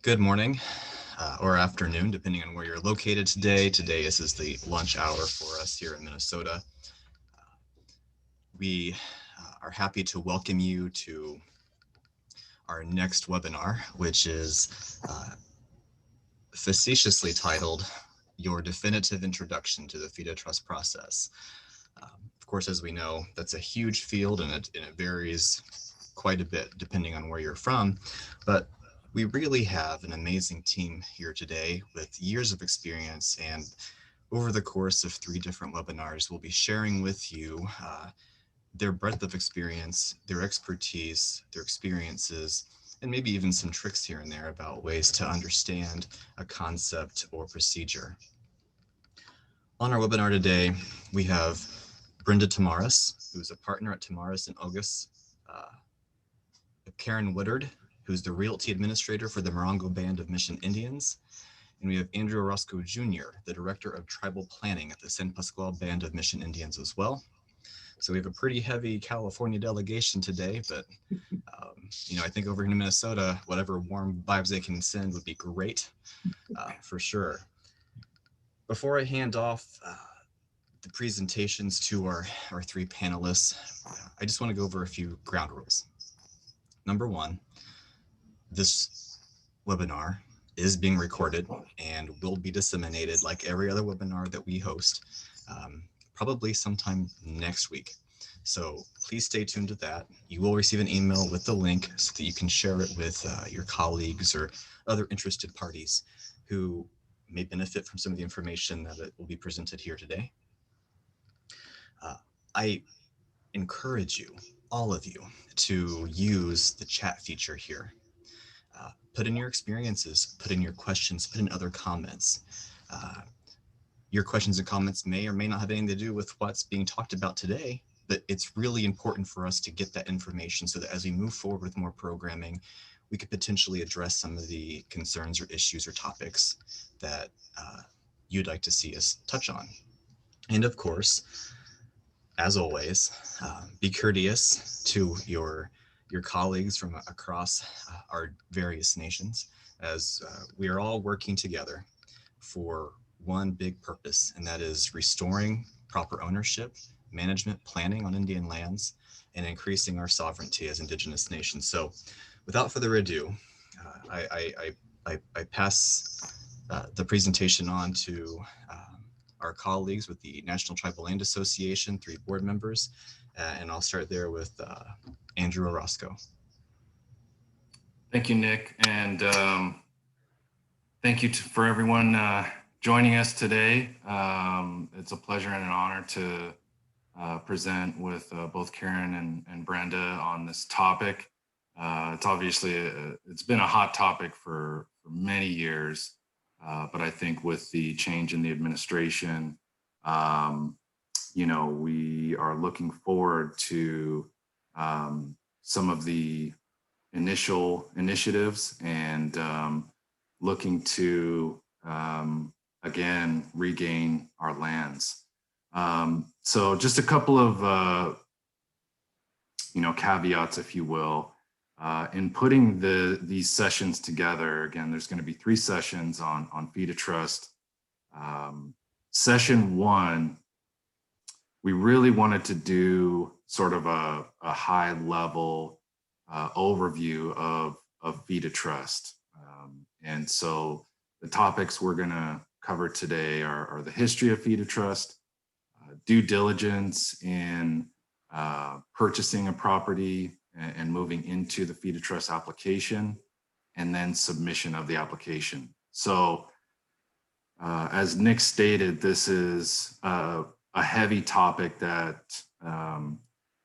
Good morning or afternoon, depending on where you're located today. Today, this is the lunch hour for us here in Minnesota. We are happy to welcome you to our next webinar, which is facetiously titled Your Definitive Introduction to the FIDA Trust Process. Of course, as we know, that's a huge field and it varies quite a bit depending on where you're from, but we really have an amazing team here today with years of experience, and over the course of 3 different webinars, we'll be sharing with you their breadth of experience, their expertise, their experiences, and maybe even some tricks here and there about ways to understand a concept or procedure. On our webinar today, we have Brenda Tamaris, who's a partner at Tamaris and Ogus, Karen Woodard, who's the Realty Administrator for the Morongo Band of Mission Indians, and we have Andrew Orozco Jr., the Director of Tribal Planning at the San Pasqual Band of Mission Indians as well. So we have a pretty heavy California delegation today, but I think over here in Minnesota, whatever warm vibes they can send would be great, for sure. Before I hand off the presentations to our 3 panelists, I just want to go over a few ground rules. Number 1, this webinar is being recorded and will be disseminated like every other webinar that we host, probably sometime next week. So please stay tuned to that. You will receive an email with the link so that you can share it with your colleagues or other interested parties who may benefit from some of the information that will be presented here today. I encourage you, all of you, to use the chat feature here. Put in your experiences, put in your questions, put in other comments. Your questions and comments may or may not have anything to do with what's being talked about today, but it's really important for us to get that information so that as we move forward with more programming, we could potentially address some of the concerns or issues or topics that you'd like to see us touch on. And of course, as always, be courteous to your colleagues from across our various nations, as we are all working together for one big purpose, and that is restoring proper ownership, management, planning on Indian lands, and increasing our sovereignty as Indigenous nations. So without further ado, I pass the presentation on to our colleagues with the National Tribal Land Association, 3 board members, and I'll start there with Andrew Orozco. Thank you, Nick, and thank you for everyone joining us today. It's a pleasure and an honor to present with both Karen and Brenda on this topic. It's obviously it's been a hot topic for many years, but I think with the change in the administration, we are looking forward to some of the initial initiatives and looking to again regain our lands. So just a couple of caveats, if you will, in putting these sessions together. Again, there's going to be 3 sessions on FIDA Trust. Session 1, we really wanted to do sort of a high level overview of FIDA Trust. And so the topics we're going to cover today are the history of FIDA Trust, due diligence in purchasing a property and moving into the FIDA Trust application, and then submission of the application. So as Nick stated, this is a heavy topic that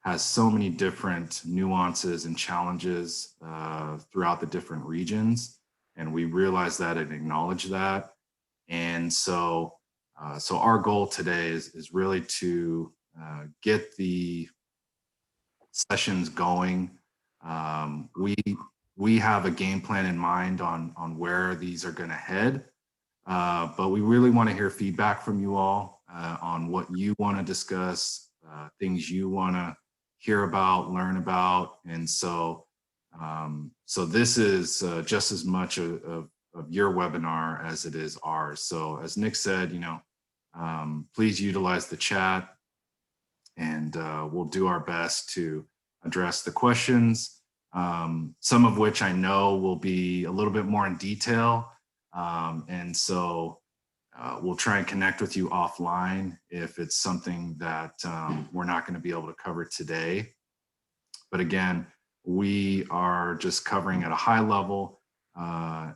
has so many different nuances and challenges throughout the different regions. And we realize that and acknowledge that. And so our goal today is really to get the sessions going. We have a game plan in mind on where these are going to head, but we really want to hear feedback from you all on what you want to discuss, things you want to hear about, learn about. And so So this is just as much of your webinar as it is ours. So as Nick said, please utilize the chat, and we'll do our best to address the questions, some of which I know will be a little bit more in detail. And so we'll try and connect with you offline if it's something that we're not going to be able to cover today. But again, we are just covering at a high level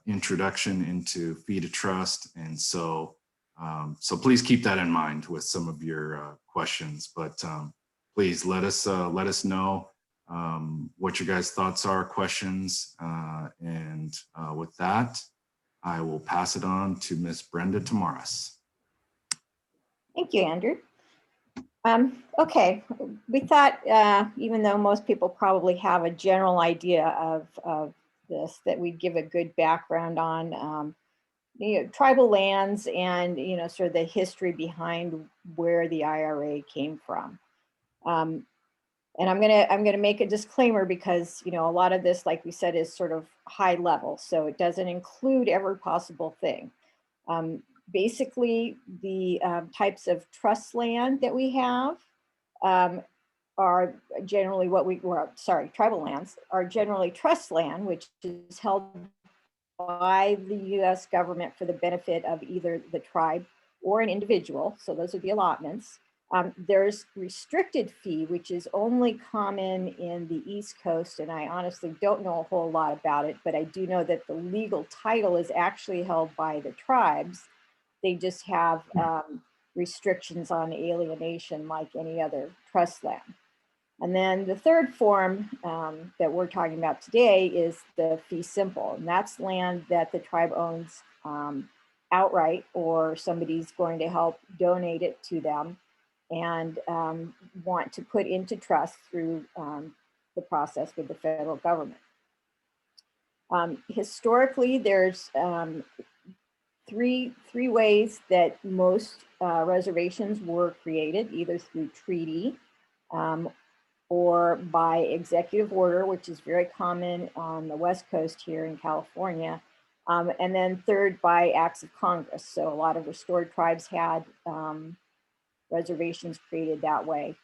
introduction into fee to trust. And so please keep that in mind with some of your questions. But please let us know what your guys' thoughts are, questions. And with that, I will pass it on to Miss Brenda Tamaris. Thank you, Andrew. Okay, we thought, even though most people probably have a general idea of this, that we'd give a good background on tribal lands and sort of the history behind where the IRA came from. And I'm gonna make a disclaimer because a lot of this, like we said, is sort of high level, so it doesn't include every possible thing. Basically, the types of trust land that we have are generally tribal lands are generally trust land, which is held by the U.S. government for the benefit of either the tribe or an individual. So those are the allotments. There's restricted fee, which is only common in the East Coast, and I honestly don't know a whole lot about it, but I do know that the legal title is actually held by the tribes. They just have restrictions on alienation like any other trust land. And then the third form that we're talking about today is the fee simple, and that's land that the tribe owns outright, or somebody's going to help donate it to them and want to put into trust through the process with the federal government. Historically, there's three ways that most reservations were created, either through treaty or by executive order, which is very common on the West Coast here in California, and then third by acts of Congress. So a lot of restored tribes had reservations created that way.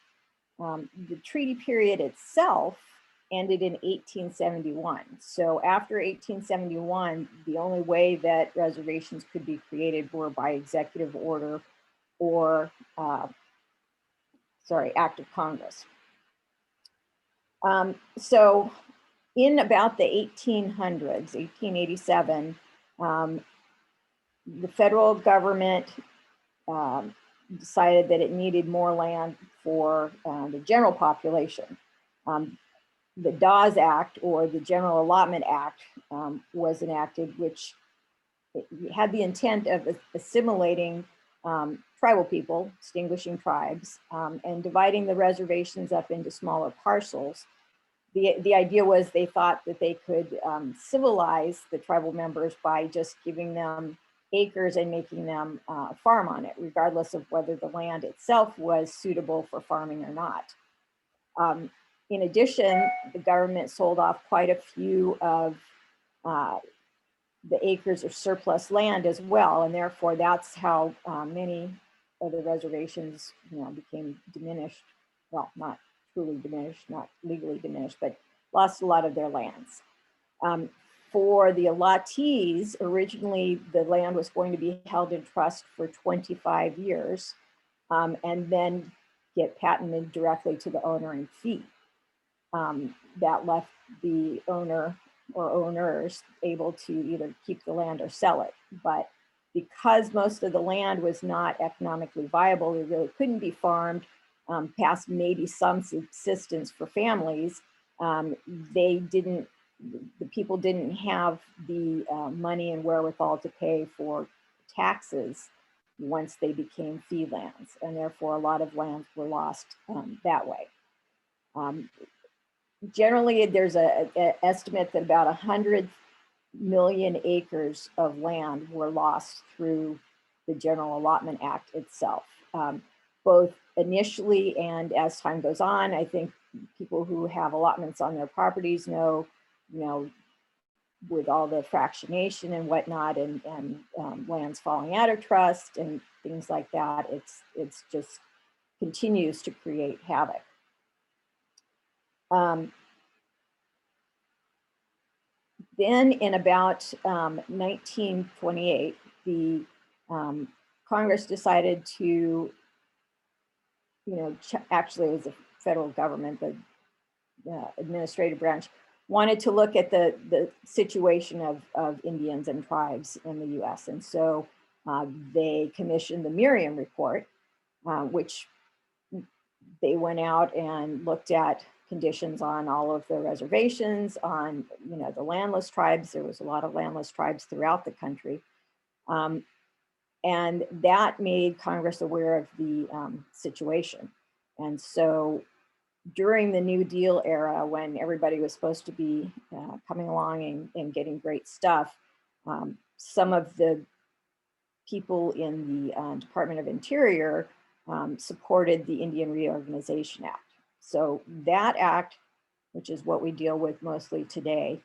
The treaty period itself ended in 1871. So after 1871, the only way that reservations could be created were by executive order or, act of Congress. So in about the 1800s, 1887, the federal government decided that it needed more land for the general population. The Dawes Act, or the General Allotment Act, was enacted, which had the intent of assimilating tribal people, distinguishing tribes, and dividing the reservations up into smaller parcels. The idea was they thought that they could civilize the tribal members by just giving them acres and making them farm on it, regardless of whether the land itself was suitable for farming or not. In addition, the government sold off quite a few of the acres of surplus land as well, and therefore that's how many of the reservations became diminished. Well, not truly diminished, not legally diminished, but lost a lot of their lands. For the allottees, originally the land was going to be held in trust for 25 years and then get patented directly to the owner in fee. That left the owner or owners able to either keep the land or sell it. But because most of the land was not economically viable, it really couldn't be farmed past maybe some subsistence for families, the people didn't have the money and wherewithal to pay for taxes once they became fee lands, and therefore a lot of lands were lost that way. Generally, there's an estimate that about 100 million acres of land were lost through the General Allotment Act itself. Both initially and as time goes on, I think people who have allotments on their properties know you know, with all the fractionation and whatnot, and lands falling out of trust and things like that, it's just continues to create havoc. Then in about 1928, the Congress decided to, you know, actually it was the federal government, the administrative branch, wanted to look at the situation of Indians and tribes in the US. And so they commissioned the Merriam Report, which they went out and looked at conditions on all of the reservations, on, you know, the landless tribes. There was a lot of landless tribes throughout the country. And that made Congress aware of the situation. And so during the New Deal era, when everybody was supposed to be coming along and getting great stuff, some of the people in the Department of Interior supported the Indian Reorganization Act. So that act, which is what we deal with mostly today,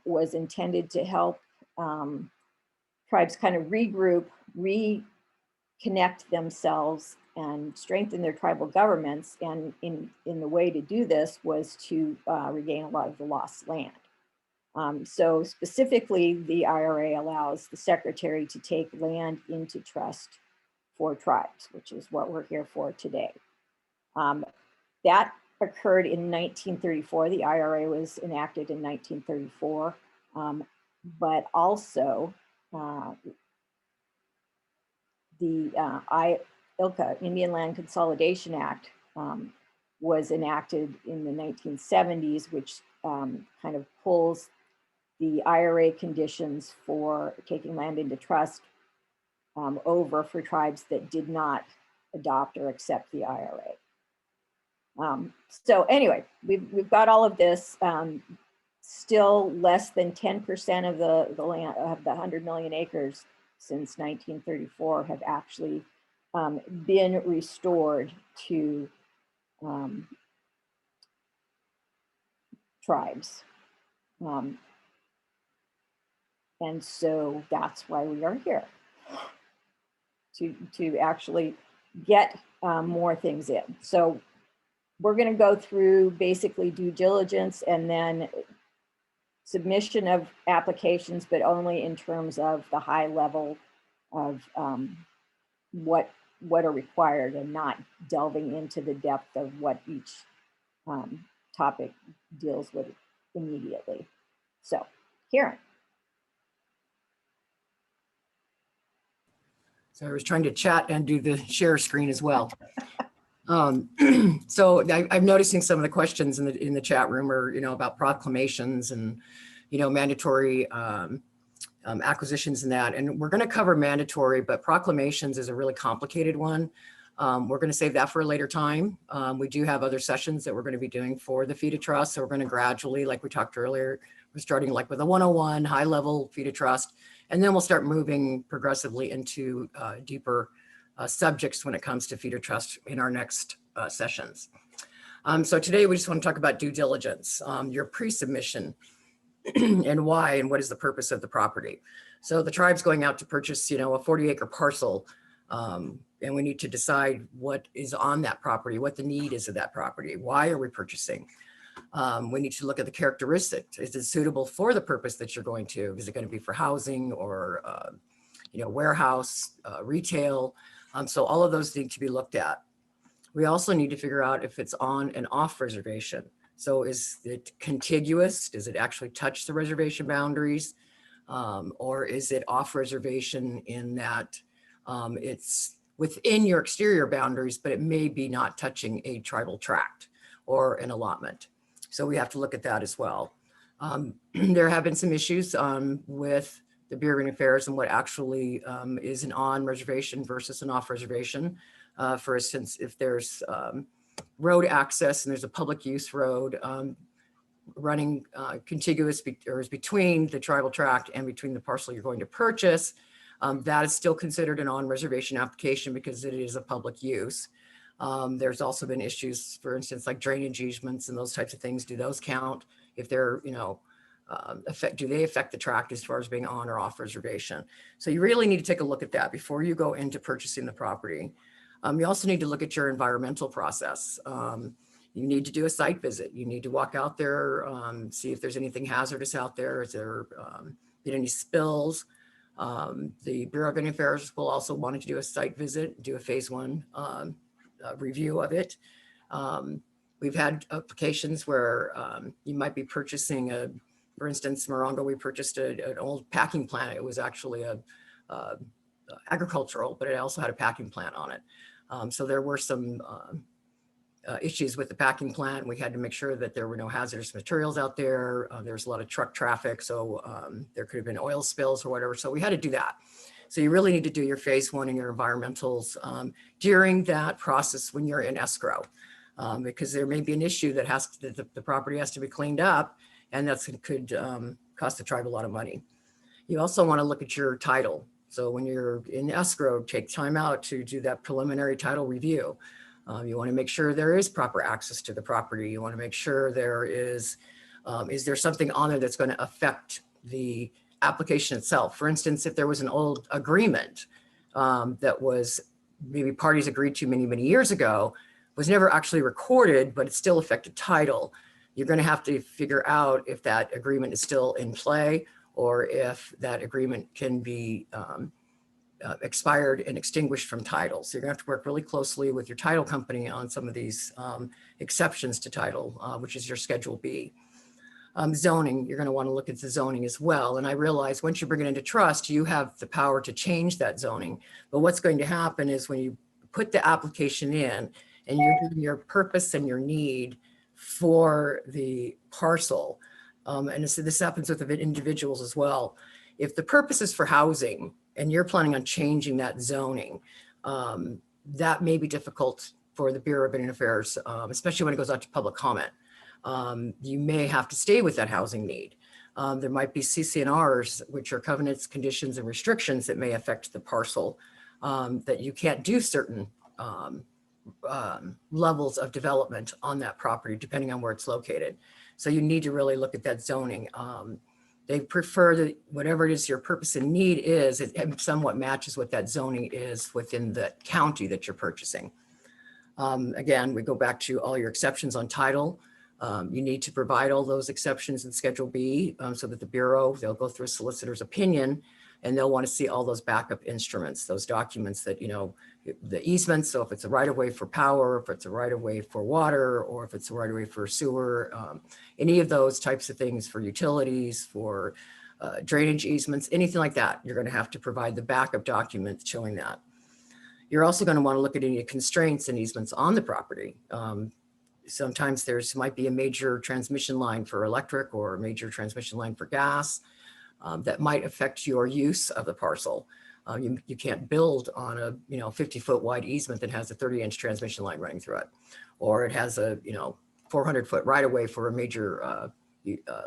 was intended to help tribes kind of regroup, reconnect themselves and strengthen their tribal governments. And in the way to do this was to regain a lot of the lost land. So specifically, the IRA allows the secretary to take land into trust for tribes, which is what we're here for today. That occurred in 1934. The IRA was enacted in 1934, but also the ILCA, Indian Land Consolidation Act, was enacted in the 1970s, which kind of pulls the IRA conditions for taking land into trust over for tribes that did not adopt or accept the IRA. So anyway, we've got all of this. Still less than 10% of the land of the 100 million acres since 1934 have actually been restored to tribes. And so that's why we are here, to actually get more things in. So we're going to go through basically due diligence and then submission of applications, but only in terms of the high level of what are required, and not delving into the depth of what each topic deals with immediately. So, Karen. So I was trying to chat and do the share screen as well. So I'm noticing some of the questions in the chat room are, you know, about proclamations and, you know, mandatory acquisitions and that. And we're going to cover mandatory, but proclamations is a really complicated one. We're going to save that for a later time. We do have other sessions that we're going to be doing for the fee to trust. So we're going to gradually, like we talked earlier, we're starting like with a 101 high level fee to trust, and then we'll start moving progressively into deeper subjects when it comes to fee to trust in our next sessions. So today we just want to talk about due diligence, your pre-submission and why, and what is the purpose of the property. So the tribe's going out to purchase, you know, a 40-acre parcel, and we need to decide what is on that property, what the need is of that property. Why are we purchasing? We need to look at the characteristics. Is it suitable for the purpose that you're going to? Is it going to be for housing or, you know, warehouse, retail? So all of those need to be looked at. We also need to figure out if it's on and off reservation. So is it contiguous? Does it actually touch the reservation boundaries? Or is it off reservation in that it's within your exterior boundaries, but it may be not touching a tribal tract or an allotment? So we have to look at that as well. There have been some issues with the Bureau of Affairs and what actually is an on reservation versus an off reservation. For instance, if there's road access and there's a public use road running contiguous or is between the tribal tract and between the parcel you're going to purchase, that is still considered an on reservation application because it is a public use. There's also been issues, for instance, like drainage easements and those types of things. Do those count if they're, you know, do they affect the tract as far as being on or off reservation? So you really need to take a look at that before you go into purchasing the property. You also need to look at your environmental process. You need to do a site visit. You need to walk out there, see if there's anything hazardous out there. Is there been any spills? The Bureau of Indian Affairs will also want to do a site visit, do a phase 1 review of it. We've had applications where you might be purchasing for instance, Morongo, we purchased an old packing plant. It was actually a agricultural, but it also had a packing plant on it. So there were some issues with the packing plant. We had to make sure that there were no hazardous materials out there. There's a lot of truck traffic, so there could have been oil spills or whatever. So we had to do that. So you really need to do your phase 1 and your environmentals during that process when you're in escrow, because there may be an issue that the property has to be cleaned up, and that could cost the tribe a lot of money. You also want to look at your title. So when you're in escrow, take time out to do that preliminary title review. You want to make sure there is proper access to the property. You want to make sure there is there something on there that's going to affect the application itself? For instance, if there was an old agreement that was maybe parties agreed to many, many years ago, was never actually recorded, but it still affected title, you're going to have to figure out if that agreement is still in play or if that agreement can be expired and extinguished from title. So you're going to have to work really closely with your title company on some of these exceptions to title, which is your Schedule B. Zoning, you're going to want to look at the zoning as well. And I realize once you bring it into trust, you have the power to change that zoning. But what's going to happen is when you put the application in and you're doing your purpose and your need for the parcel, and this happens with individuals as well. If the purpose is for housing and you're planning on changing that zoning, that may be difficult for the Bureau of Indian Affairs, especially when it goes out to public comment. You may have to stay with that housing need. There might be CC&Rs, which are covenants, conditions, and restrictions that may affect the parcel, that you can't do certain levels of development on that property, depending on where it's located. So you need to really look at that zoning. They prefer that whatever it is your purpose and need is, it somewhat matches what that zoning is within the county that you're purchasing. Again, we go back to all your exceptions on title. You need to provide all those exceptions in Schedule B so that the Bureau, they'll go through a solicitor's opinion and they'll want to see all those backup instruments, those documents that, you know, the easements. So if it's a right of way for power, if it's a right of way for water, or if it's a right of way for sewer, any of those types of things for utilities, for drainage easements, anything like that, you're going to have to provide the backup documents showing that. You're also going to want to look at any constraints and easements on the property. Sometimes might be a major transmission line for electric or a major transmission line for gas that might affect your use of the parcel. You can't build on a 50-foot wide easement that has a 30-inch transmission line running through it, or it has a 400-foot right of way for a major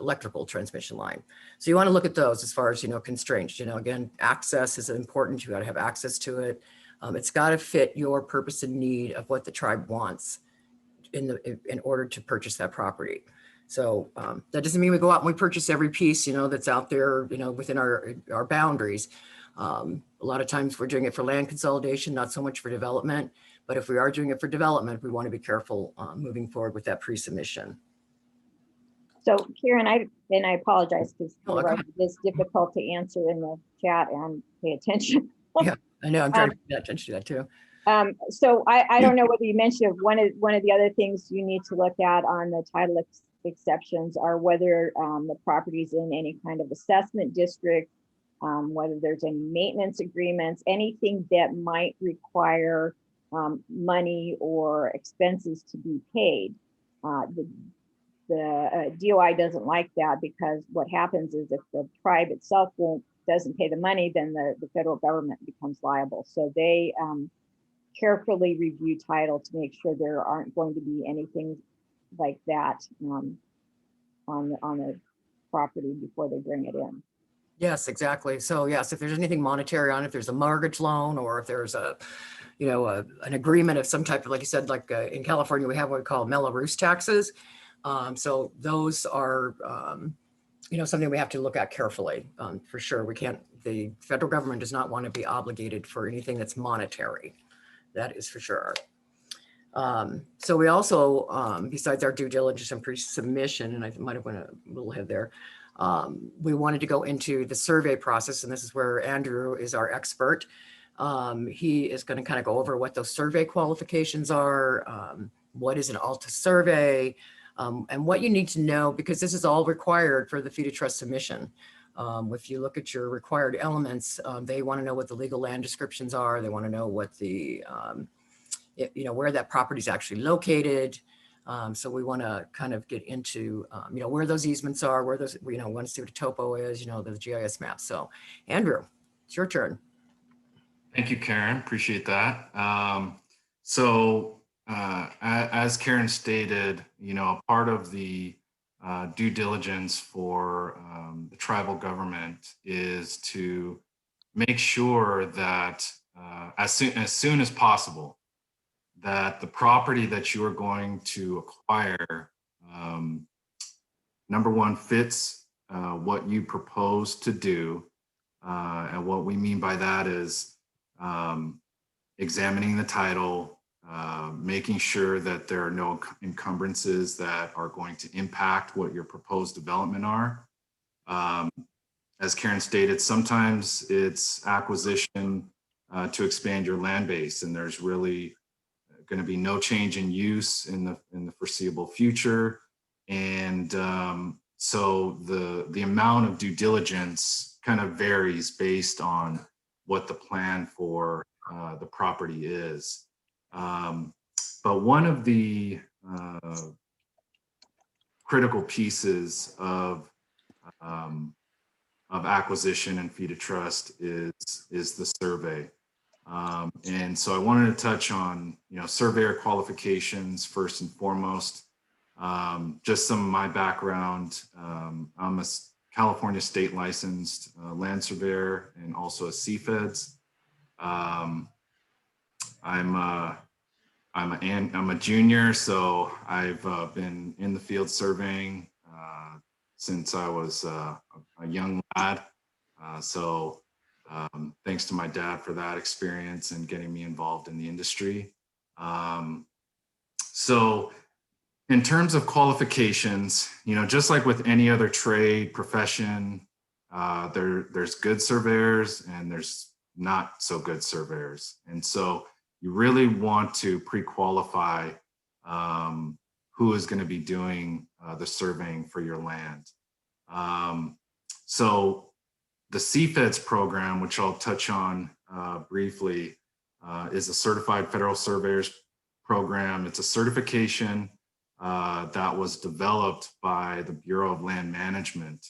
electrical transmission line. So you want to look at those as far as constraints. Again, access is important. You got to have access to it. It's got to fit your purpose and need of what the tribe wants in order to purchase that property. So that doesn't mean we go out and we purchase every piece, that's out there, within our boundaries. A lot of times we're doing it for land consolidation, not so much for development. But if we are doing it for development, we want to be careful moving forward with that pre-submission. So Karen, I apologize because it's difficult to answer in the chat and pay attention. Yeah, I know. I'm trying to pay attention to that too. So I don't know whether you mentioned one of the other things you need to look at on the title exceptions are whether the property's in any kind of assessment district, whether there's any maintenance agreements, anything that might require money or expenses to be paid. The DOI doesn't like that because what happens is if the tribe itself doesn't pay the money, then the federal government becomes liable. So they carefully review title to make sure there aren't going to be anything like that on the property before they bring it in. Yes, exactly. So yes, if there's anything monetary on it, if there's a mortgage loan, or if there's an agreement of some type of, like you said, like in California, we have what we call Mello-Roos taxes. So those are something we have to look at carefully, for sure. The federal government does not want to be obligated for anything that's monetary. That is for sure. So we also, besides our due diligence and pre-submission, and I might have went a little ahead there, we wanted to go into the survey process, and this is where Andrew is our expert. He is going to kind of go over what those survey qualifications are, what is an ALTA survey, and what you need to know, because this is all required for the Fee to Trust submission. If you look at your required elements, they want to know what the legal land descriptions are. They want to know what the, where that property is actually located. So we want to kind of get into, where those easements are, where those, want to see what a topo is, the GIS map. So Andrew, it's your turn. Thank you, Karen. Appreciate that. As Karen stated, a part of the due diligence for the tribal government is to make sure that as soon as possible, that the property that you are going to acquire, number one, fits what you propose to do. And what we mean by that is examining the title, making sure that there are no encumbrances that are going to impact what your proposed development are. As Karen stated, sometimes it's acquisition to expand your land base, and there's really going to be no change in use in the foreseeable future. And so the amount of due diligence kind of varies based on what the plan for the property is. But one of the critical pieces of acquisition and Fee to Trust is the survey. And so I wanted to touch on, surveyor qualifications first and foremost. Just some of my background. I'm a California state licensed land surveyor and also a CFEDS. I'm a junior, so I've been in the field surveying since I was a young lad. Thanks to my dad for that experience and getting me involved in the industry. So in terms of qualifications, just like with any other trade profession, there's good surveyors and there's not so good surveyors. And so you really want to pre-qualify who is going to be doing the surveying for your land. So the CFEDS program, which I'll touch on briefly, is a Certified Federal Surveyors program. It's a certification that was developed by the Bureau of Land Management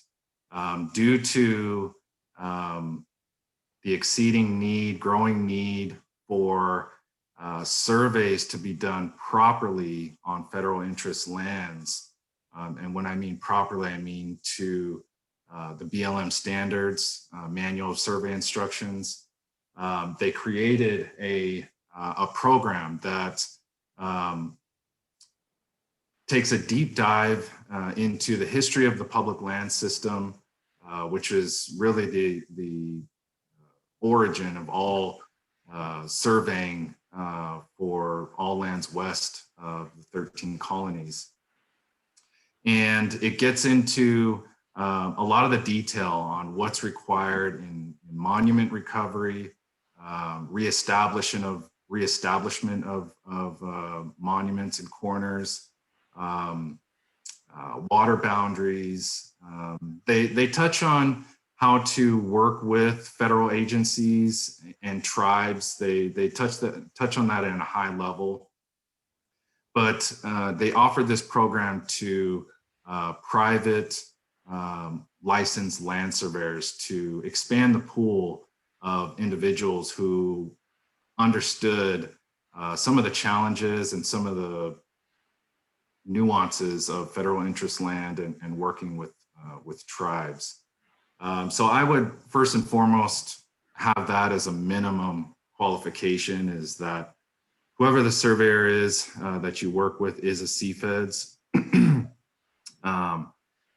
due to the growing need for surveys to be done properly on federal interest lands. And when I mean properly, I mean to the BLM standards, manual of survey instructions. They created a program that takes a deep dive into the history of the public land system, which is really the origin of all surveying for all lands west of the 13 colonies. And it gets into a lot of the detail on what's required in monument recovery, reestablishment of monuments and corners, water boundaries. They touch on how to work with federal agencies and tribes. They touch on that at a high level, but they offer this program to private licensed land surveyors to expand the pool of individuals who understood some of the challenges and some of the nuances of federal interest land and working with tribes. So I would first and foremost have that as a minimum qualification, is that whoever the surveyor is that you work with is a CFEDS.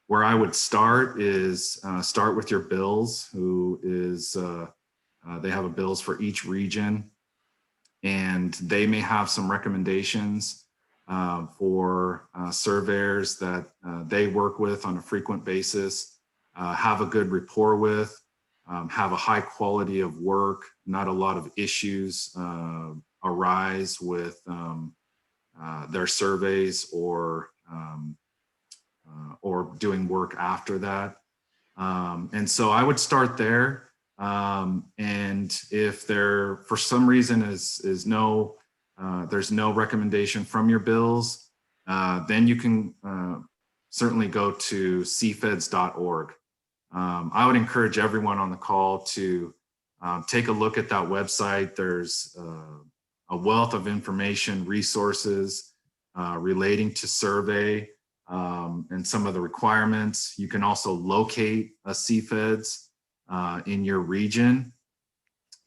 where I would start is start with your bills, who is, they have a bills for each region, and they may have some recommendations for surveyors that they work with on a frequent basis, have a good rapport with, have a high quality of work, not a lot of issues arise with their surveys or doing work after that. And so I would start there. And if there, for some reason, is no, there's no recommendation from your bills, then you can certainly go to cfeds.org. I would encourage everyone on the call to take a look at that website. There's a wealth of information, resources relating to survey and some of the requirements. You can also locate a CFEDS in your region.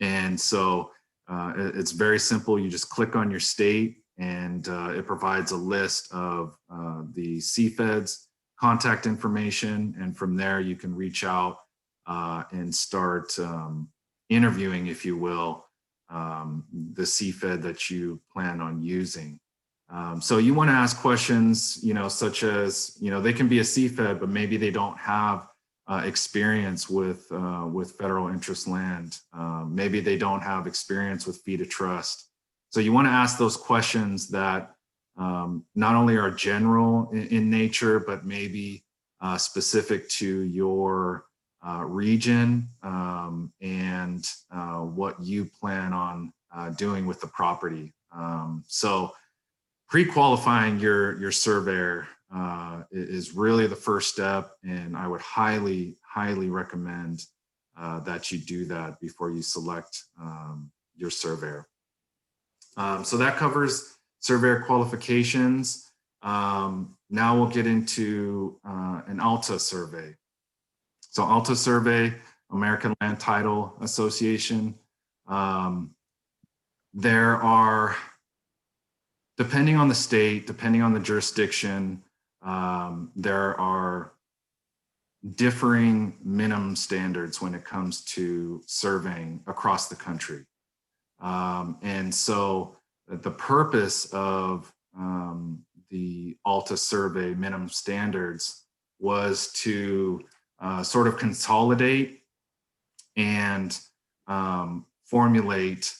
And so it's very simple. You just click on your state, and it provides a list of the CFEDS contact information. And from there, you can reach out and start interviewing, if you will, the CFED that you plan on using. So you want to ask questions, such as, they can be a CFED, but maybe they don't have experience with federal interest land. Maybe they don't have experience with fee to trust. So you want to ask those questions that not only are general in nature, but maybe specific to your region and what you plan on doing with the property. So pre-qualifying your surveyor is really the first step, and I would highly recommend that you do that before you select your surveyor. So that covers surveyor qualifications. Now we'll get into an ALTA survey. So ALTA survey, American Land Title Association. There are, depending on the state, depending on the jurisdiction, there are differing minimum standards when it comes to surveying across the country. And so the purpose of the ALTA survey minimum standards was to sort of consolidate and formulate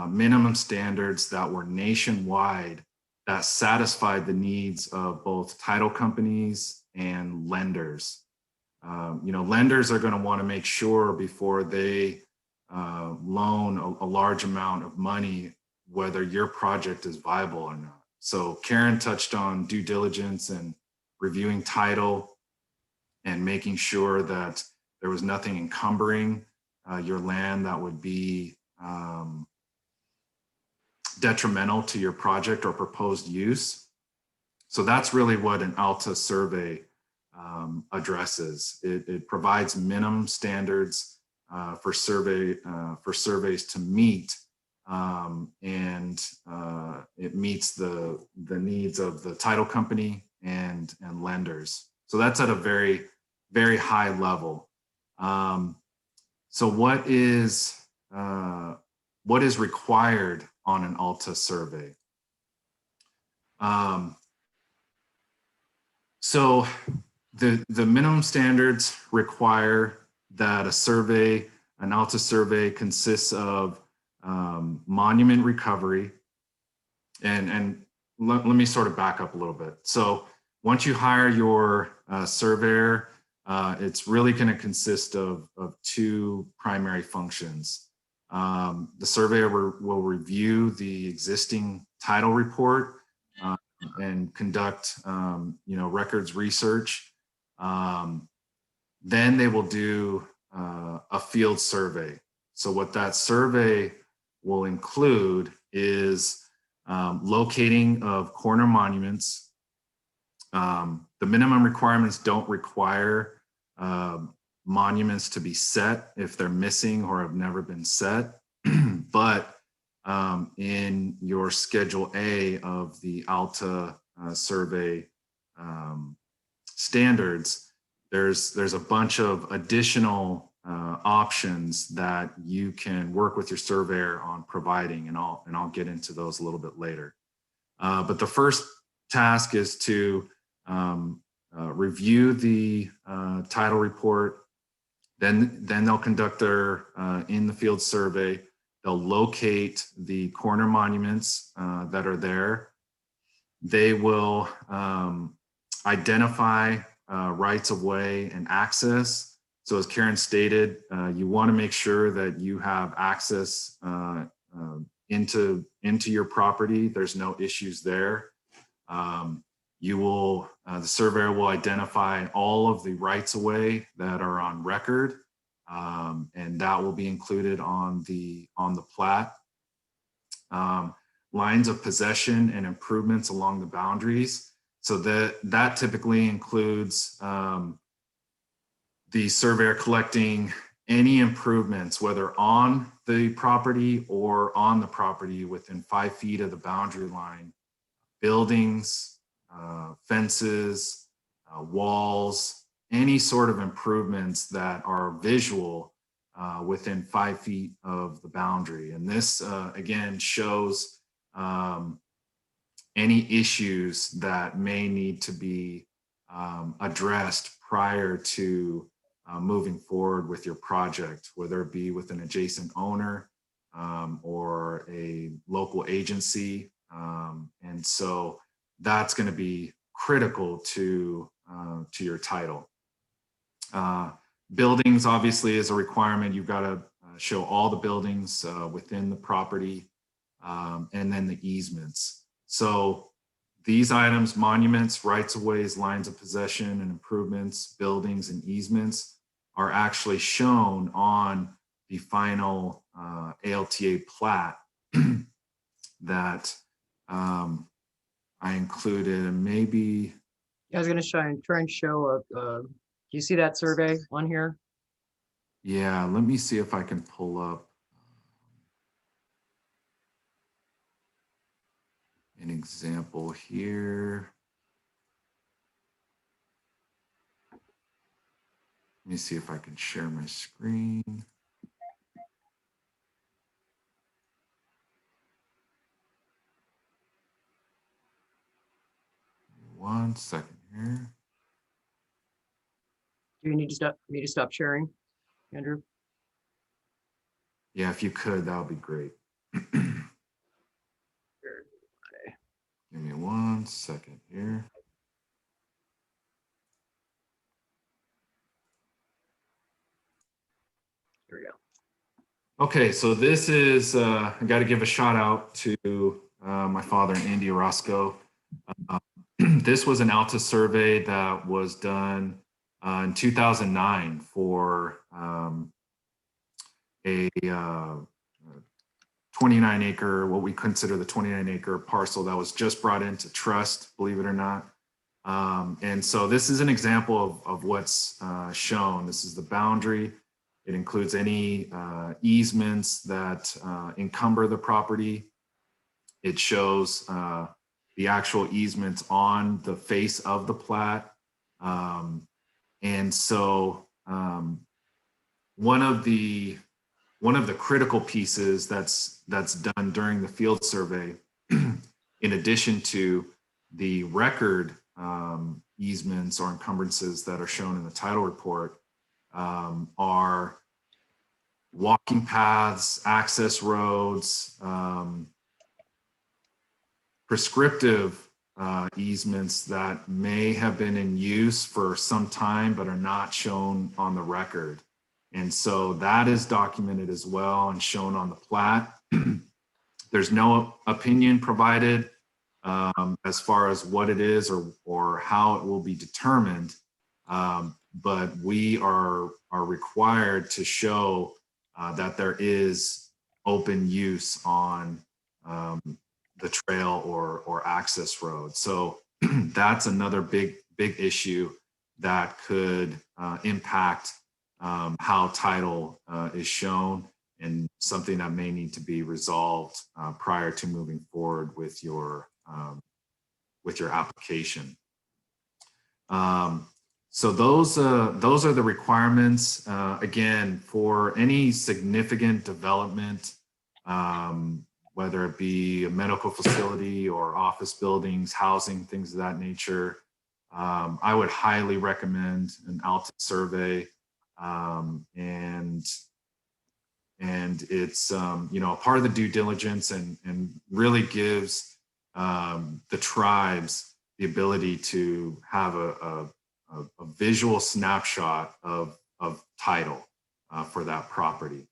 minimum standards that were nationwide, that satisfied the needs of both title companies and lenders. Lenders are going to want to make sure before they loan a large amount of money whether your project is viable or not. So Karen touched on due diligence and reviewing title and making sure that there was nothing encumbering your land that would be detrimental to your project or proposed use. So that's really what an ALTA survey addresses. It provides minimum standards for surveys to meet, and it meets the needs of the title company and lenders. So that's at a very, very high level. So what is required on an ALTA survey? So the minimum standards require that an ALTA survey consists of monument recovery. And let me sort of back up a little bit. So once you hire your surveyor, it's really going to consist of two primary functions. The surveyor will review the existing title report and conduct, records research. Then they will do a field survey. So what that survey will include is locating of corner monuments. The minimum requirements don't require monuments to be set if they're missing or have never been set, but in your Schedule A of the ALTA survey standards, there's a bunch of additional options that you can work with your surveyor on providing, and I'll get into those a little bit later. But the first task is to review the title report. Then they'll conduct their in the field survey. They'll locate the corner monuments that are there. They will identify rights of way and access. So as Karen stated, you want to make sure that you have access into your property. There's no issues there. The surveyor will identify all of the rights of way that are on record, and that will be included on the plat. Lines of possession and improvements along the boundaries. So that typically includes the surveyor collecting any improvements, whether on the property or on the property within 5 feet of the boundary line, buildings, fences, walls, any sort of improvements that are visual within 5 feet of the boundary. And this, again, shows any issues that may need to be addressed prior to moving forward with your project, whether it be with an adjacent owner or a local agency. And so that's going to be critical to your title. Buildings obviously is a requirement. You've got to show all the buildings within the property, and then the easements. So these items, monuments, rights of ways, lines of possession and improvements, buildings and easements, are actually shown on the final ALTA plat that I included. And maybe I was going to try and show do you see that survey on here? Yeah, let me see if I can pull up an example here. Let me see if I can share my screen. One second here. Do you need to stop sharing, Andrew? Yeah, if you could, that would be great. Give me 1 second here. There we go. Okay, so this is, I got to give a shout out to my father, Andy Orozco. This was an ALTA survey that was done in 2009 for a 29 acre, what we consider the 29 acre parcel that was just brought into trust, believe it or not. And so this is an example of what's shown. This is the boundary. It includes any easements that encumber the property. It shows the actual easements on the face of the plat. And so one of the critical pieces that's done during the field survey, in addition to the record easements or encumbrances that are shown in the title report, are walking paths, access roads, prescriptive easements that may have been in use for some time but are not shown on the record. And so that is documented as well and shown on the plat. There's no opinion provided as far as what it is or how it will be determined. But we are required to show that there is open use on the trail or access road. So that's another big issue that could impact how title is shown, and something that may need to be resolved prior to moving forward with your application. So those are the requirements. Again, for any significant development, whether it be a medical facility or office buildings, housing, things of that nature, I would highly recommend an ALTA survey. And it's you know, a part of the due diligence, and really gives the tribes the ability to have a visual snapshot of title for that property.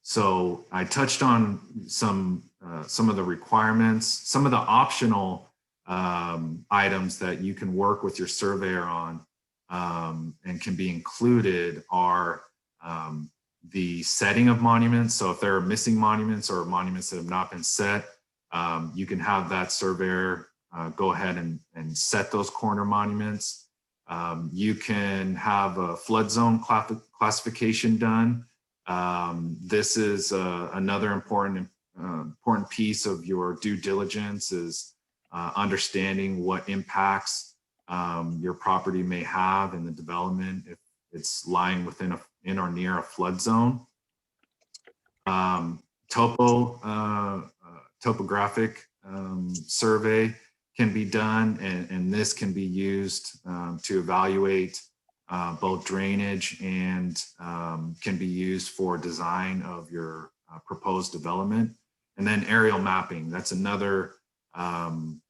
So I touched on some of the requirements, some of the optional items that you can work with your surveyor on, and can be included are the setting of monuments. So if there are missing monuments or monuments that have not been set, you can have that surveyor go ahead and set those corner monuments. You can have a flood zone classification done. This is another important piece of your due diligence, is understanding what impacts your property may have in the development if it's lying within in or near a flood zone. Topographic survey can be done, and this can be used to evaluate both drainage and can be used for design of your proposed development. And then aerial mapping, that's another item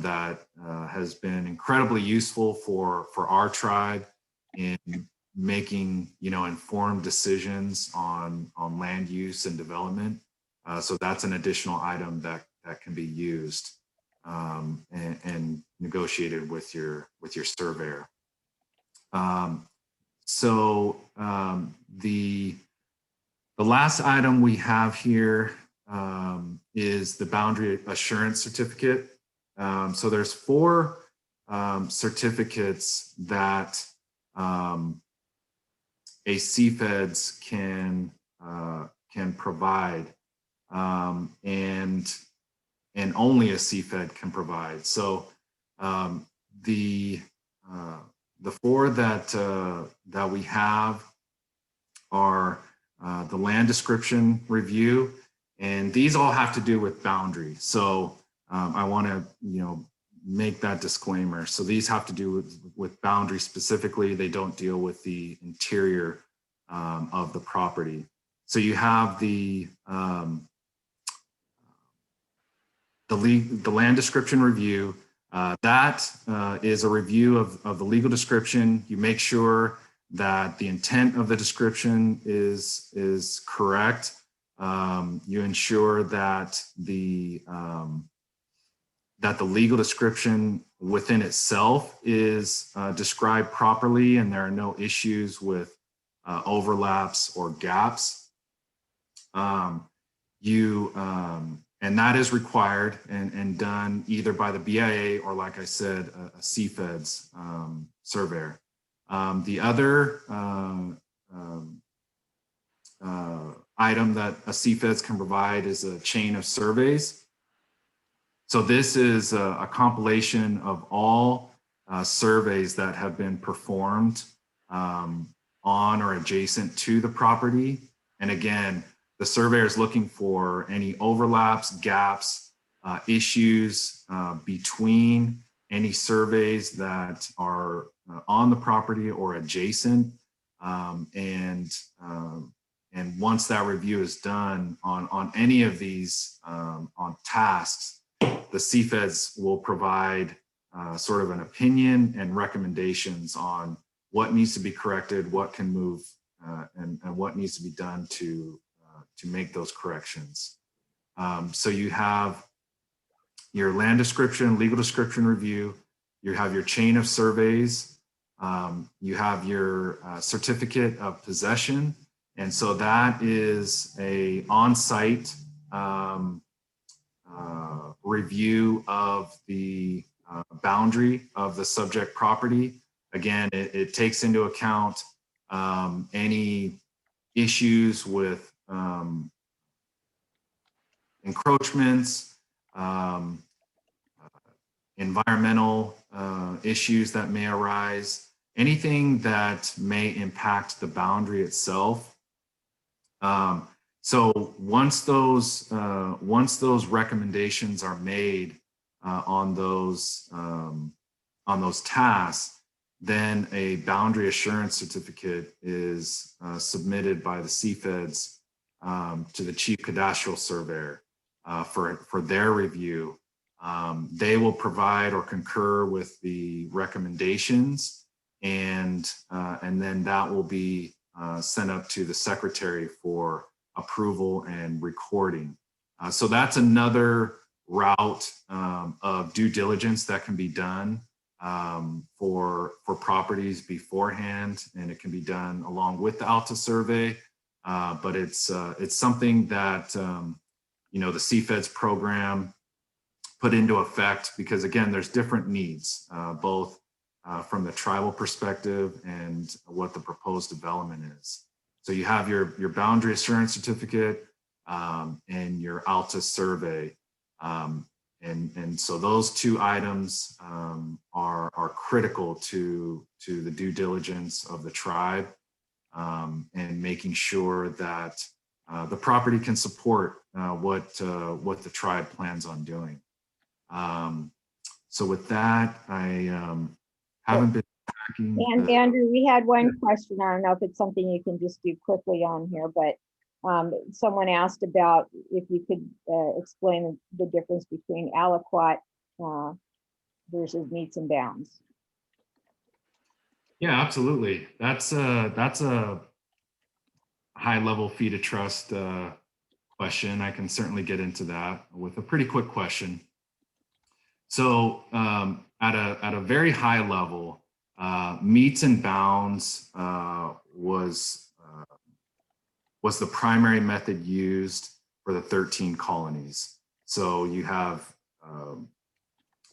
that has been incredibly useful for our tribe in making, you know, informed decisions on land use and development. So that's an additional item that can be used and negotiated with your surveyor. The last item we have here is the boundary assurance certificate. So there's 4 certificates that a CFEDS can provide, and only a CFED can provide. So the 4 that we have are the land description review, and these all have to do with boundary. So I want to, you know, make that disclaimer. So these have to do with boundary specifically. They don't deal with the interior of the property. So you have the land description review. That is a review of the legal description. You make sure that the intent of the description is correct. You ensure that the legal description within itself is described properly, and there are no issues with overlaps or gaps. And that is required and done either by the BIA or, like I said, a CFEDS surveyor. The other item that a CFEDS can provide is a chain of surveys. So this is a compilation of all surveys that have been performed on or adjacent to the property. And again, the surveyor is looking for any overlaps, gaps, issues between any surveys that are on the property or adjacent. And once that review is done on any of these on tasks, the CFEDS will provide sort of an opinion and recommendations on what needs to be corrected, what can move, and what needs to be done to make those corrections. So you have your land description, legal description review, you have your chain of surveys, you have your certificate of possession. And so that is a on-site review of the boundary of the subject property. Again, it takes into account any issues with encroachments, environmental issues that may arise, anything that may impact the boundary itself. So once those recommendations are made on those tasks, then a boundary assurance certificate is submitted by the CFEDs to the chief cadastral surveyor for their review. They will provide or concur with the recommendations, and then that will be sent up to the secretary for approval and recording. So that's another route of due diligence that can be done for properties beforehand, and it can be done along with the ALTA survey. But it's something that the CFEDS program put into effect because, again, there's different needs, both from the tribal perspective and what the proposed development is. So you have your boundary assurance certificate and your ALTA survey. And so those two items are critical to the due diligence of the tribe and making sure that the property can support what the tribe plans on doing. So with that, I haven't been tracking. And Andrew, we had one question. I don't know if it's something you can just do quickly on here, but someone asked about if you could explain the difference between aliquot versus meets and bounds. Yeah, absolutely. That's a high level fee to trust question. I can certainly get into that with a pretty quick question. So at a very high level, meets and bounds was the primary method used for the 13 colonies. So you have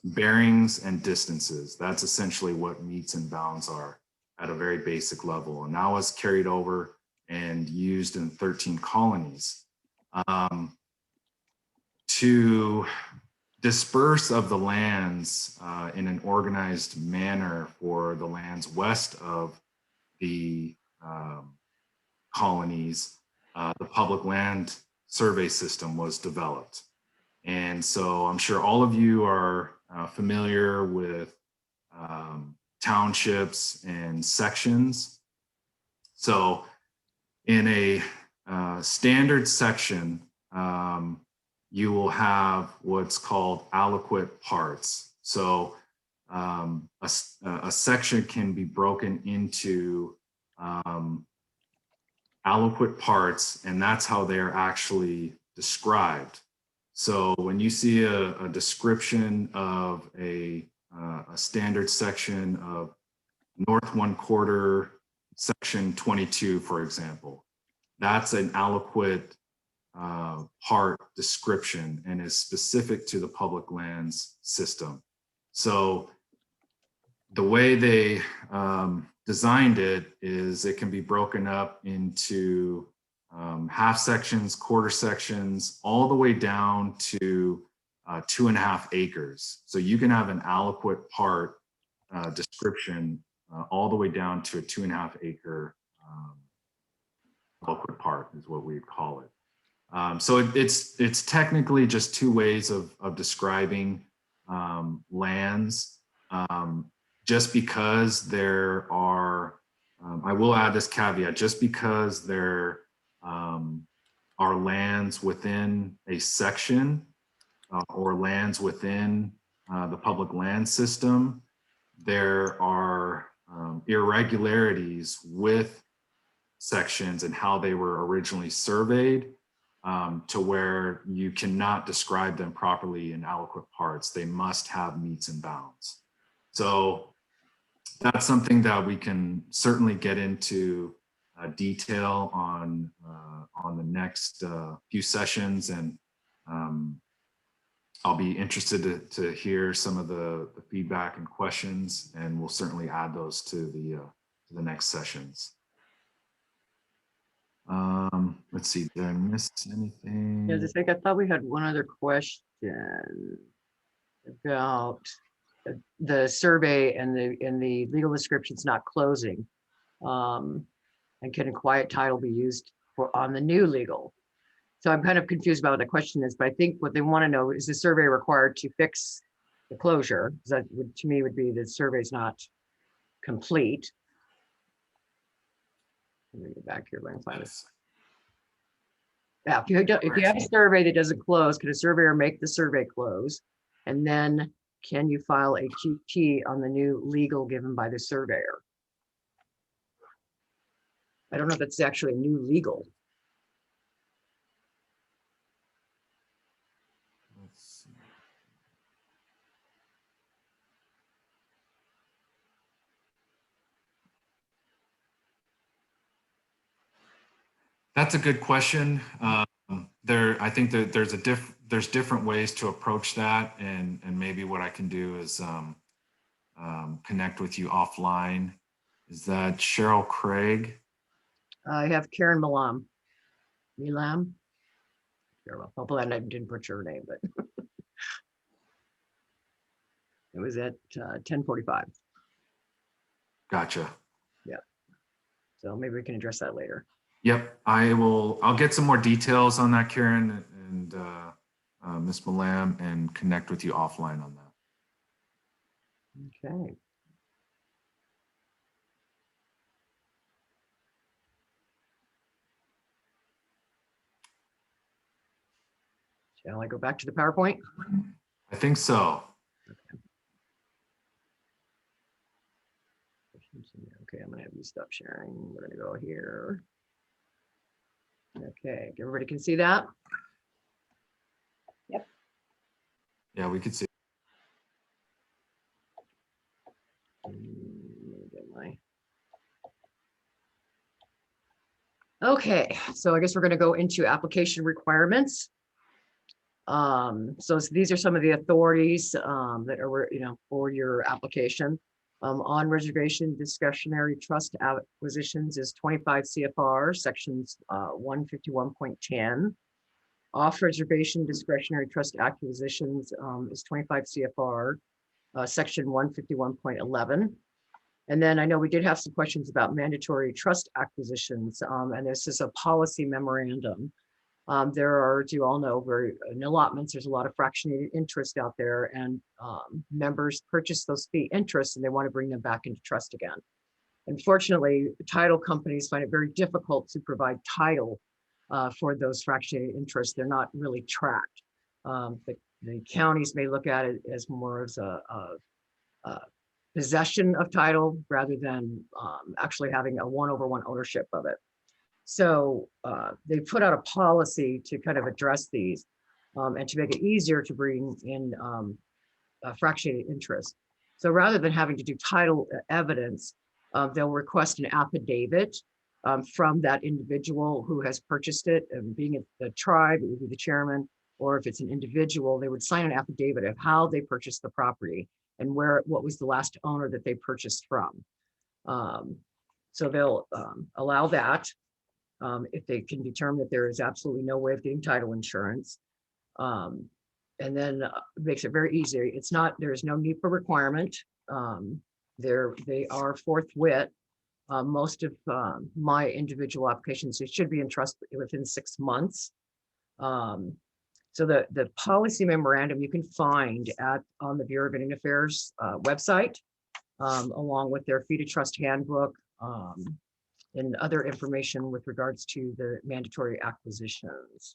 bearings and distances. That's essentially what meets and bounds are at a very basic level. And that was carried over and used in 13 colonies. To disperse of the lands in an organized manner for the lands west of the colonies, the public land survey system was developed. And so I'm sure all of you are familiar with townships and sections. So in a standard section, you will have what's called aliquot parts. So a section can be broken into aliquot parts, and that's how they're actually described. So when you see a description of a standard section of North 1/4 section 22, for example, that's an aliquot part description and is specific to the public lands system. So the way they designed it is it can be broken up into half sections, quarter sections, all the way down to 2.5 acres. So you can have an aliquot part description all the way down to a 2.5 acre aliquot part is what we'd call it. So it's technically just two ways of describing lands. Just because there are, I will add this caveat, just because there are lands within a section or lands within the public land system, there are irregularities with sections and how they were originally surveyed to where you cannot describe them properly in aliquot parts. They must have meets and bounds. So that's something that we can certainly get into detail on the next few sessions, and I'll be interested to hear some of the feedback and questions, and we'll certainly add those to the next sessions. Let's see, did I miss anything? Yeah, I thought we had one other question about the survey and the legal description's not closing. And can a quiet title be used on the new legal? So I'm kind of confused about what the question is, but I think what they want to know is the survey required to fix the closure? That would, to me, would be the survey's not complete. Let me get back here. Let me find this. Yeah, if you have a survey that doesn't close, could a surveyor make the survey close? And then can you file a QT on the new legal given by the surveyor? I don't know if that's actually a new legal. Let's see. That's a good question. I think that there's different ways to approach that, and maybe what I can do is connect with you offline. Is that Cheryl Craig? I have Karen Milam. Hopefully I didn't butcher her name, but it was at 10:45. Gotcha. Yeah. So maybe we can address that later. Yep, I'll get some more details on that, Karen and Ms. Malam, and connect with you offline on that. Okay. Shall I go back to the PowerPoint? I think so. Okay, I'm gonna have you stop sharing. We're gonna go here. Okay, everybody can see that? Yep. Yeah, we could see. Let me get my. Okay, so I guess we're gonna go into application requirements. So these are some of the authorities that are, for your application. On reservation discretionary trust acquisitions is 25 CFR sections 151.10. Off reservation discretionary trust acquisitions is 25 CFR section 151.11. And then I know we did have some questions about mandatory trust acquisitions, and this is a policy memorandum. There are, as you all know, in allotments, there's a lot of fractionated interest out there, and members purchase those fee interests and they want to bring them back into trust again. Unfortunately, title companies find it very difficult to provide title for those fractionated interests. They're not really tracked. The counties may look at it as more as a possession of title rather than actually having a one-over-one ownership of it. So they put out a policy to kind of address these and to make it easier to bring in fractionated interest. So rather than having to do title evidence, they'll request an affidavit from that individual who has purchased it. And being a tribe, it would be the chairman, or if it's an individual, they would sign an affidavit of how they purchased the property and what was the last owner that they purchased from. So they'll allow that. If they can determine that there is absolutely no way of getting title insurance. And then it makes it very easy. There is no NEPA requirement. They are forthwith. Most of my individual applications, it should be in trust within 6 months. So the policy memorandum you can find on the Bureau of Indian Affairs website, along with their fee to trust handbook, and other information with regards to the mandatory acquisitions.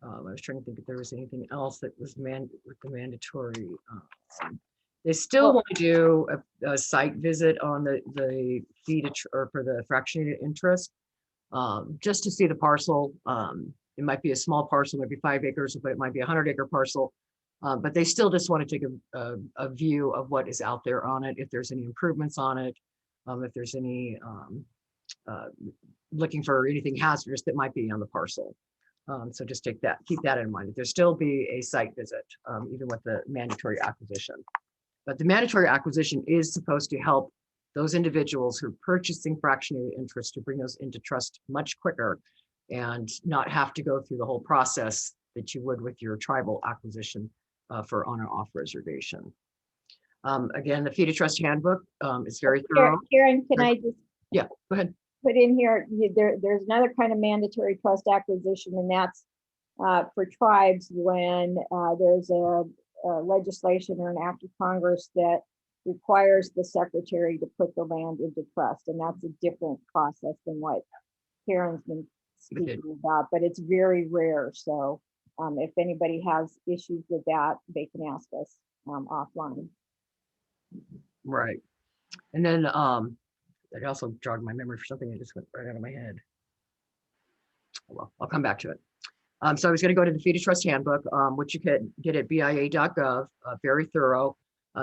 I was trying to think if there was anything else that was with the mandatory. They still want to do a site visit on the fee or for the fractionated interest, just to see the parcel. It might be a small parcel, maybe 5 acres, but it might be a 100-acre parcel. But they still just want to take a view of what is out there on it, if there's any improvements on it, if there's any looking for anything hazardous that might be on the parcel. So just keep that in mind. There'll still be a site visit, even with the mandatory acquisition. But the mandatory acquisition is supposed to help those individuals who are purchasing fractionated interest to bring those into trust much quicker and not have to go through the whole process that you would with your tribal acquisition for on or off reservation. Again, the Fee to Trust handbook is very thorough. Karen, can I just Yeah, go ahead. put in here, there's another kind of mandatory trust acquisition, and that's for tribes when there's a legislation or an act of Congress that requires the secretary to put the land into trust. And that's a different process than what Karen's been speaking about, but it's very rare. So if anybody has issues with that, they can ask us offline. Right. And then that also jogged my memory for something that just went right out of my head. Well, I'll come back to it. So I was going to go to the Fee to Trust handbook, which you can get at BIA.gov, very thorough.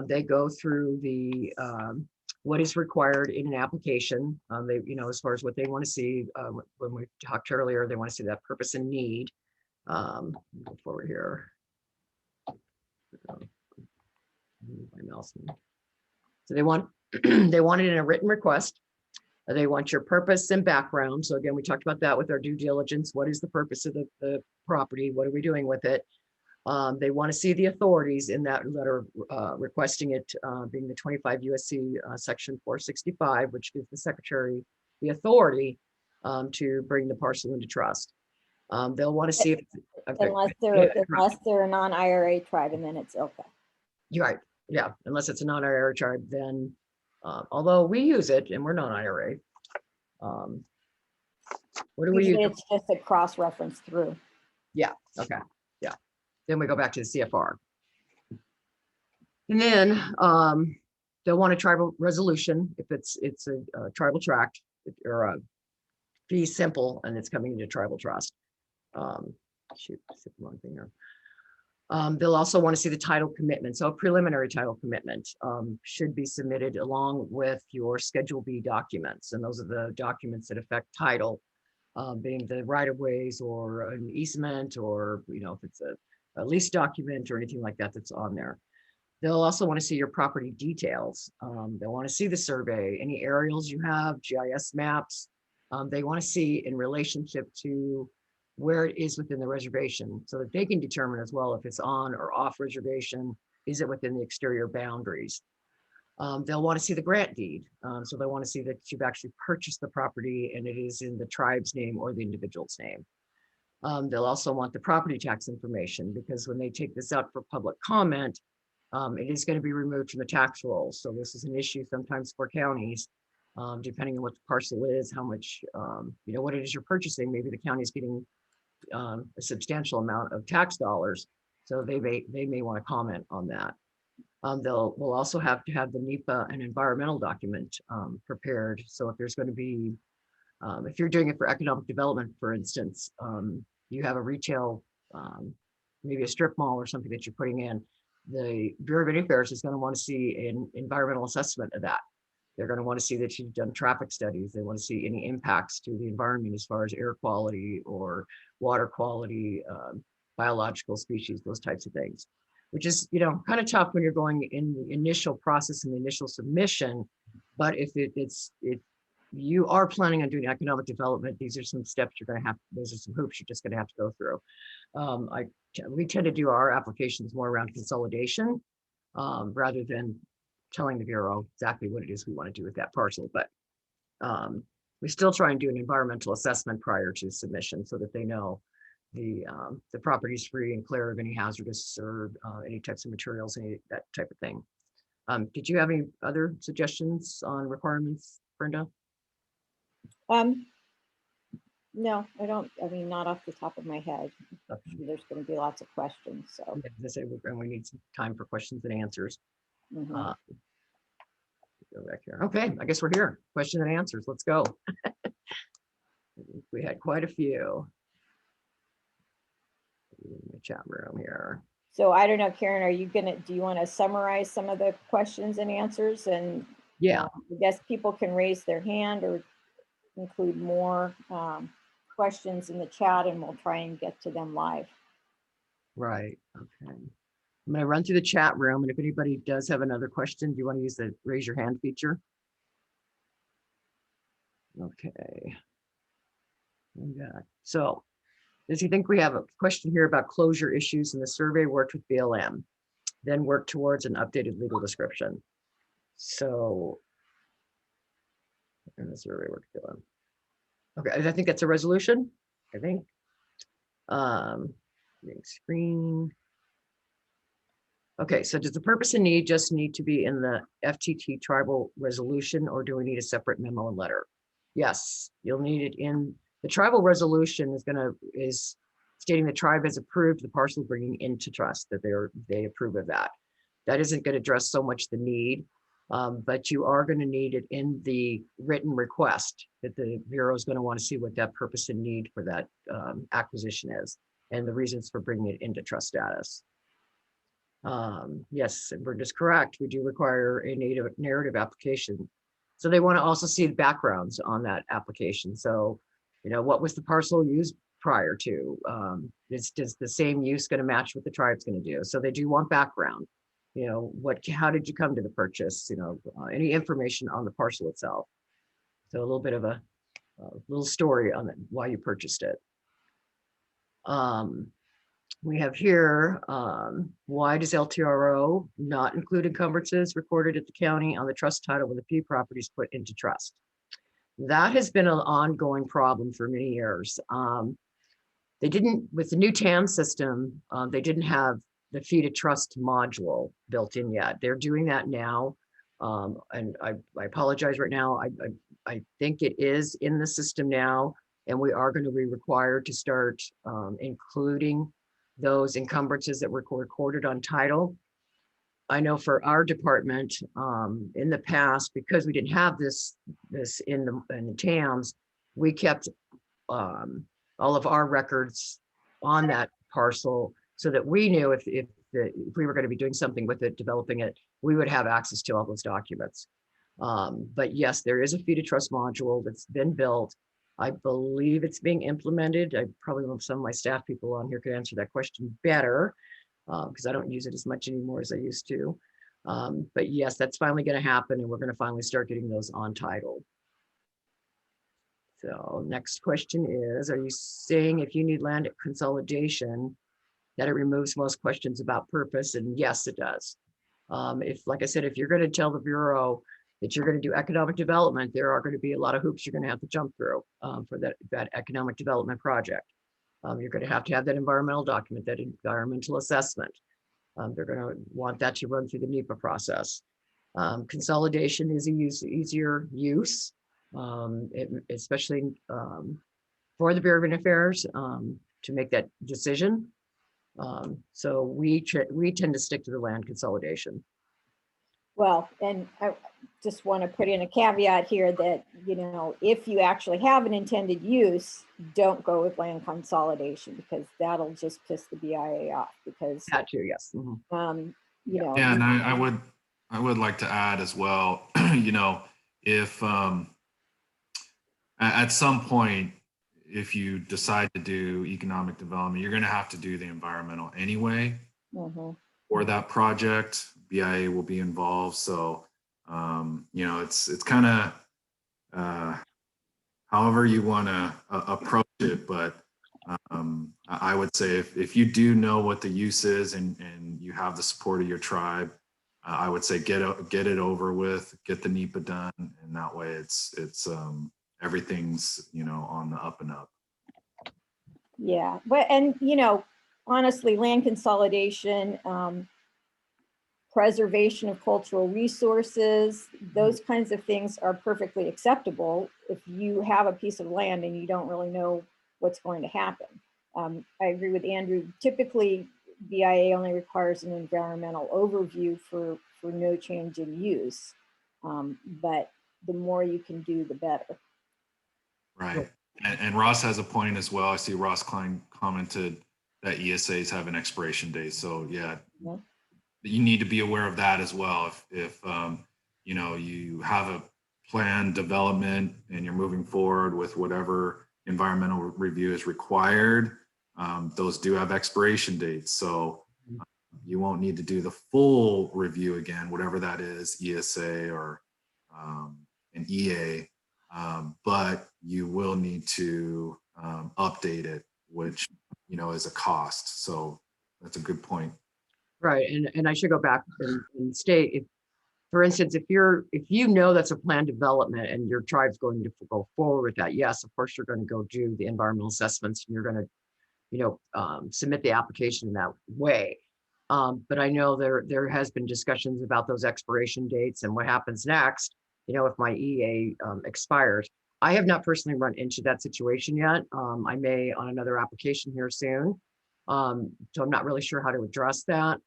They go through the what is required in an application. They, as far as what they want to see, when we talked earlier, they want to see that purpose and need. Go forward here. My mouse. So they want they want it in a written request. They want your purpose and background. So again, we talked about that with our due diligence. What is the purpose of the property? What are we doing with it? They want to see the authorities in that letter requesting it, being the 25 USC section 465, which gives the secretary the authority to bring the parcel into trust. They'll want to see if Unless they're a non-IRA tribe, and then it's okay. You're right. Yeah, unless it's a non-IRA tribe, then although we use it and we're non-IRA. What do we use? It's just a cross-reference through. Yeah. Okay. Yeah. Then we go back to the CFR. And then they'll want a tribal resolution if it's a tribal tract or a fee simple and it's coming into tribal trust. Shoot, that's the wrong thing here. They'll also want to see the title commitment. So a preliminary title commitment should be submitted along with your Schedule B documents. And those are the documents that affect title, being the right-of-ways or an easement, or if it's a lease document or anything like that that's on there. They'll also want to see your property details. They'll want to see the survey, any aerials you have, GIS maps. They want to see in relationship to where it is within the reservation so that they can determine as well if it's on or off reservation, is it within the exterior boundaries. They'll want to see the grant deed. So they want to see that you've actually purchased the property and it is in the tribe's name or the individual's name. They'll also want the property tax information, because when they take this out for public comment, it is going to be removed from the tax rolls. So this is an issue sometimes for counties, depending on what the parcel is, how much, what it is you're purchasing. Maybe the county is getting a substantial amount of tax dollars, so they may want to comment on that. We'll also have to have the NEPA and environmental document prepared. So if there's going to be, if you're doing it for economic development, for instance, you have a retail, maybe a strip mall or something that you're putting in, the Bureau of Indian Affairs is going to want to see an environmental assessment of that. They're going to want to see that you've done traffic studies. They want to see any impacts to the environment as far as air quality or water quality, biological species, those types of things, which is, kind of tough when you're going in the initial process and the initial submission. But if you are planning on doing economic development, these are some steps you're going to have, those are some hoops you're just going to have to go through. We tend to do our applications more around consolidation rather than telling the Bureau exactly what it is we want to do with that parcel. But we still try and do an environmental assessment prior to submission so that they know the property is free and clear of any hazardous or any types of materials, that type of thing. Did you have any other suggestions on requirements, Brenda? No, I don't. I mean, not off the top of my head. Okay. There's going to be lots of questions. So we need some time for questions and answers. Mm-hmm. Go back here. Okay, I guess we're here. Questions and answers. Let's go. We had quite a few in the chat room here. So I don't know, Karen, do you want to summarize some of the questions and answers? And yeah, I guess people can raise their hand or include more questions in the chat, and we'll try and get to them live. Right. Okay. I'm going to run through the chat room, and if anybody does have another question, do you want to use the raise your hand feature? Okay. So, does you think we have a question here about closure issues in the survey worked with BLM? then work towards an updated legal description. So, and the survey work done. Okay, I think that's a resolution, I think. Big screen. Okay, so does the purpose and need just need to be in the FTT tribal resolution, or do we need a separate memo and letter? Yes, you'll need it in the tribal resolution is stating the tribe has approved the parcel bringing into trust, that they approve of that. That isn't going to address so much the need, but you are going to need it in the written request that the Bureau is going to want to see what that purpose and need for that acquisition is, and the reasons for bringing it into trust status. Yes, and we're just correct. We do require a narrative application. So they want to also see the backgrounds on that application. So, what was the parcel used prior to? Is the same use going to match what the tribe's going to do? So they do want background. How did you come to the purchase? Any information on the parcel itself. So a little bit of a little story on it, why you purchased it. We have here, why does LTRO not include encumbrances recorded at the county on the trust title when the fee property is put into trust? That has been an ongoing problem for many years. They didn't, with the new TAM system, they didn't have the fee to trust module built in yet. They're doing that now. And I apologize right now. I think it is in the system now, and we are going to be required to start including those encumbrances that were recorded on title. I know for our department, in the past, because we didn't have this in the TAMs, we kept all of our records on that parcel so that we knew if we were going to be doing something with it, developing it, we would have access to all those documents. But yes, there is a fee to trust module that's been built. I believe it's being implemented. I probably want some of my staff people on here could answer that question better, because I don't use it as much anymore as I used to. But yes, that's finally going to happen, and we're going to finally start getting those on title. So next question is, are you saying if you need land consolidation, that it removes most questions about purpose? And yes, it does. Like I said, if you're going to tell the Bureau that you're going to do economic development, there are going to be a lot of hoops you're going to have to jump through for that economic development project. You're going to have that environmental document, that environmental assessment. They're going to want that to run through the NEPA process. Consolidation is easier use, especially for the Bureau of Indian Affairs to make that decision. So we tend to stick to the land consolidation. Well, and I just want to put in a caveat here that, if you actually have an intended use, don't go with land consolidation, because that'll just piss the BIA off, because That too, yes. Mm-hmm. Yeah, and I would like to add as well, if at some point, if you decide to do economic development, you're going to have to do the environmental anyway. Mm-hmm. For that project. BIA will be involved. So, it's kind of however you want to approach it. But I would say if you do know what the use is and you have the support of your tribe, I would say get it over with, get the NEPA done, and that way it's everything's on the up and up. Yeah, but honestly, land consolidation, preservation of cultural resources, those kinds of things are perfectly acceptable if you have a piece of land and you don't really know what's going to happen. I agree with Andrew. Typically, BIA only requires an environmental overview for no change in use, but the more you can do, the better. Right. And Ross has a point as well. I see Ross Klein commented that ESAs have an expiration date. So yeah. You need to be aware of that as well. If you have a planned development and you're moving forward with whatever environmental review is required, those do have expiration dates. So you won't need to do the full review again, whatever that is, ESA or an EA, but you will need to update it, which is a cost. So that's a good point. Right, and I should go back and state, if, for instance, if you know that's a planned development and your tribe's going to go forward with that, yes, of course, you're going to go do the environmental assessments and you're going to, submit the application in that way. But I know there has been discussions about those expiration dates and what happens next, if my EA expires. I have not personally run into that situation yet. I may on another application here soon. So I'm not really sure how to address that.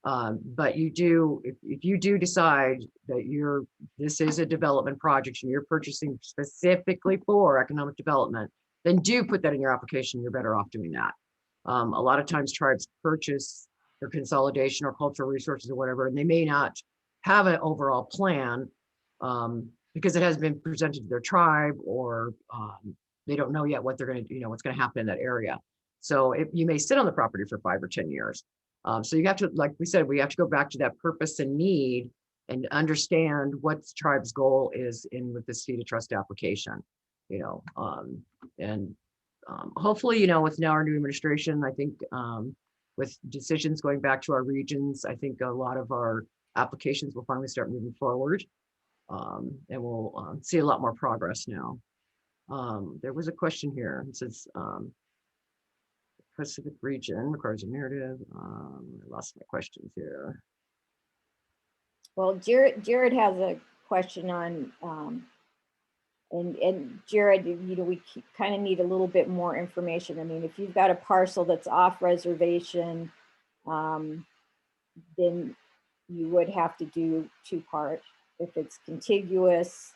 But you do, if you do decide that this is a development project and you're purchasing specifically for economic development, then do put that in your application. You're better off doing that. A lot of times tribes purchase their consolidation or cultural resources or whatever, and they may not have an overall plan because it hasn't been presented to their tribe, or they don't know yet what they're going to, what's going to happen in that area. So you may sit on the property for 5 or 10 years. So you have to, like we said, we have to go back to that purpose and need and understand what the tribe's goal is with this deed of trust application, and hopefully, with now our new administration, I think with decisions going back to our regions, I think a lot of our applications will finally start moving forward, and we'll see a lot more progress now. There was a question here. It says, Pacific region requires a narrative. I lost my questions here. Well, Jared has a question on, and Jared, we kind of need a little bit more information. I mean, if you've got a parcel that's off reservation, then you would have to do 2-part. If it's contiguous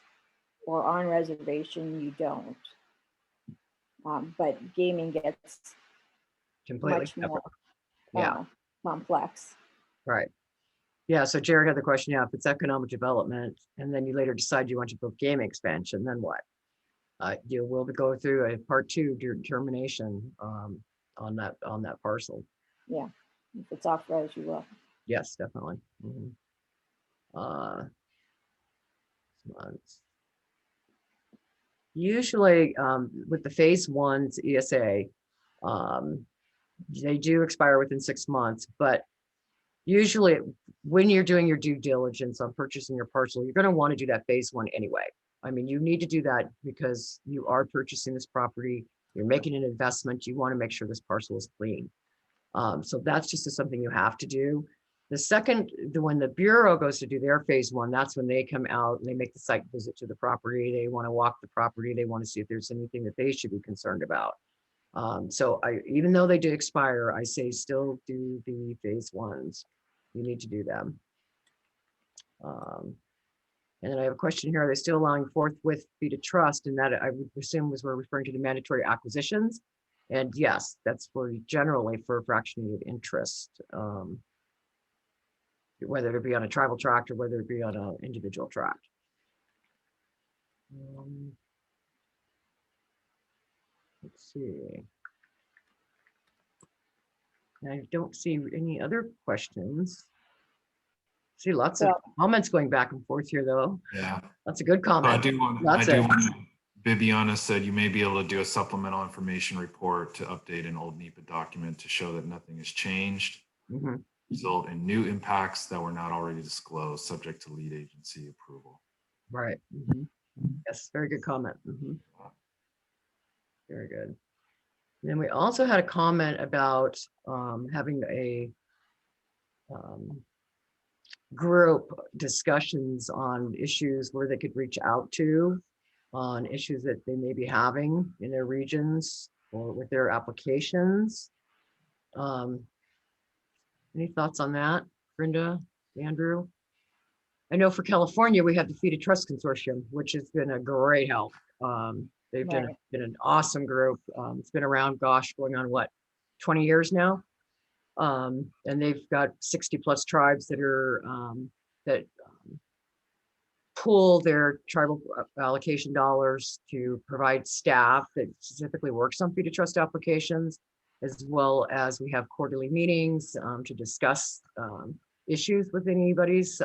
or on reservation, you don't. But gaming gets Completely much more complex. Right. Yeah, so Jared had the question, if it's economic development and then you later decide you want to build game expansion, then what? You will go through a part 2 determination on that parcel. Yeah, if it's off res, you will. Yes, definitely. Usually with the phase 1's ESA, they do expire within 6 months, but usually when you're doing your due diligence on purchasing your parcel, you're going to want to do that phase 1 anyway. I mean, you need to do that because you are purchasing this property, you're making an investment, you want to make sure this parcel is clean. So that's just something you have to do. The second, when the Bureau goes to do their phase 1, that's when they come out and they make the site visit to the property. They want to walk the property. They want to see if there's anything that they should be concerned about. So even though they do expire, I say still do the phase 1s. You need to do them. And then I have a question here. Are they still allowing forthwith deed of trust? And that I would assume we're referring to the mandatory acquisitions. And yes, that's generally for fractionated interest, whether it be on a tribal tract or whether it be on an individual tract. Let's see. I don't see any other questions. See lots of comments going back and forth here, though. Yeah, that's a good comment. I do want to. Bibiana said you may be able to do a supplemental information report to update an old NEPA document to show that nothing has changed. Result in new impacts that were not already disclosed, subject to lead agency approval. Right. Yes, very good comment. Very good. And then we also had a comment about having a group discussions on issues where they could reach out to on issues that they may be having in their regions or with their applications. Any thoughts on that, Brenda, Andrew? I know for California, we have the Feed a Trust Consortium, which has been a great help. They've been an awesome group. It's been around, gosh, going on what, 20 years now? And they've got 60 plus tribes that are that pool their tribal allocation dollars to provide staff that specifically works on Feed a Trust applications, as well as we have quarterly meetings to discuss issues with anybody's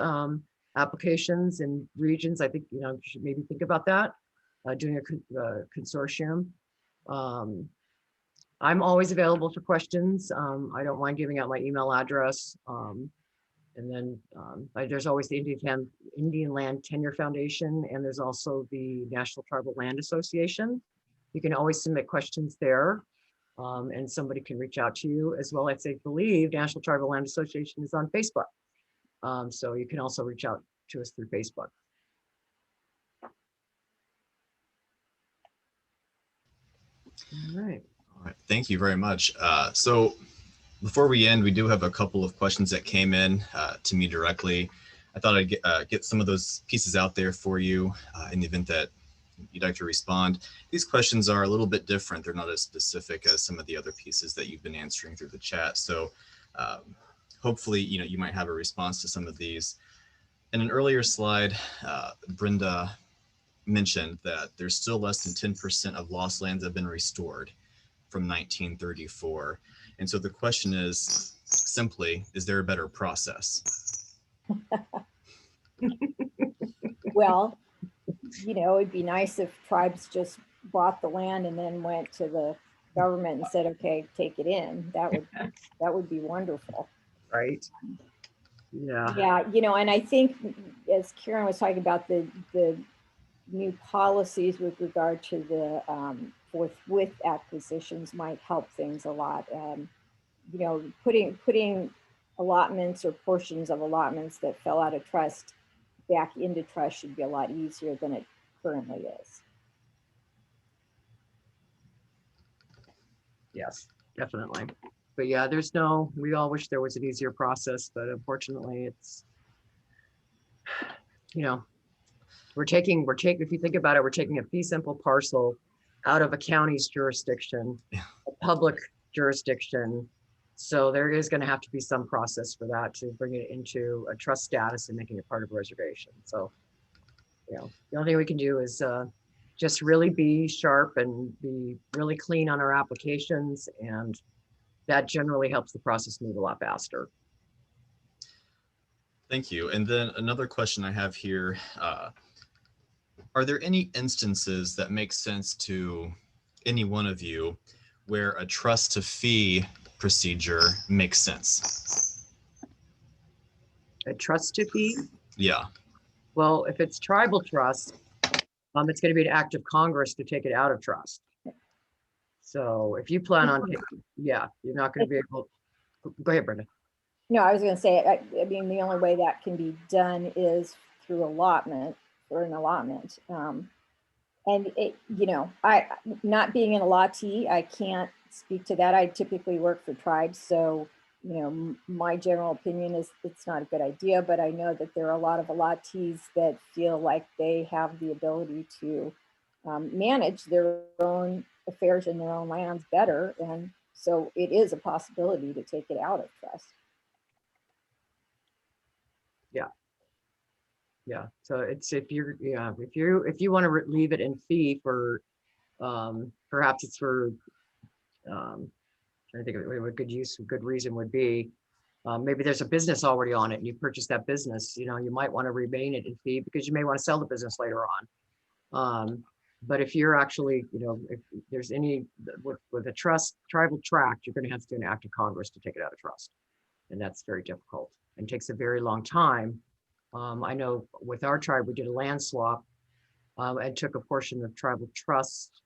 applications and regions. I think, you should maybe think about that, doing a consortium. I'm always available for questions. I don't mind giving out my email address. And then there's always the Indian Land Tenure Foundation, and there's also the National Tribal Land Association. You can always submit questions there, and somebody can reach out to you as well. As I believe National Tribal Land Association is on Facebook. So you can also reach out to us through Facebook. All right. All right, thank you very much. So before we end, we do have a couple of questions that came in to me directly. I thought I'd get some of those pieces out there for you in the event that you'd like to respond. These questions are a little bit different. They're not as specific as some of the other pieces that you've been answering through the chat. So hopefully, you might have a response to some of these. In an earlier slide, Brenda mentioned that there's still less than 10% of lost lands have been restored from 1934. And so the question is simply, is there a better process? Well, it'd be nice if tribes just bought the land and then went to the government and said, okay, take it in. That would be wonderful. Right. Yeah. Yeah, and I think as Karen was talking about the new policies with regard to the forthwith acquisitions might help things a lot. Putting allotments or portions of allotments that fell out of trust back into trust should be a lot easier than it currently is. Yes, definitely. But yeah, we all wish there was an easier process, but unfortunately it's, if you think about it, we're taking a fee simple parcel out of a county's jurisdiction, a public jurisdiction. So there is going to have to be some process for that to bring it into a trust status and making it part of a reservation. So, the only thing we can do is just really be sharp and be really clean on our applications. And that generally helps the process move a lot faster. Thank you. And then another question I have here, are there any instances that make sense to any one of you where a trust to fee procedure makes sense? A trust to fee? Yeah. Well, if it's tribal trust, it's going to be an act of Congress to take it out of trust. So if you plan on, you're not going to be able. Go ahead, Brenda. No, I was going to say, I mean, the only way that can be done is through allotment or an allotment. And I, not being an allottee, I can't speak to that. I typically work for tribes. So, my general opinion is it's not a good idea, but I know that there are a lot of allottees that feel like they have the ability to manage their own affairs in their own lands better. And so it is a possibility to take it out of trust. Yeah. So it's, if you want to leave it in fee for, perhaps it's for, I think a good use, a good reason would be, maybe there's a business already on it and you purchase that business, you might want to remain it in fee because you may want to sell the business later on. But if you're actually, if there's any, with a tribal tract, you're going to have to do an act of Congress to take it out of trust. And that's very difficult and takes a very long time. I know with our tribe, we did a land swap and took a portion of tribal trust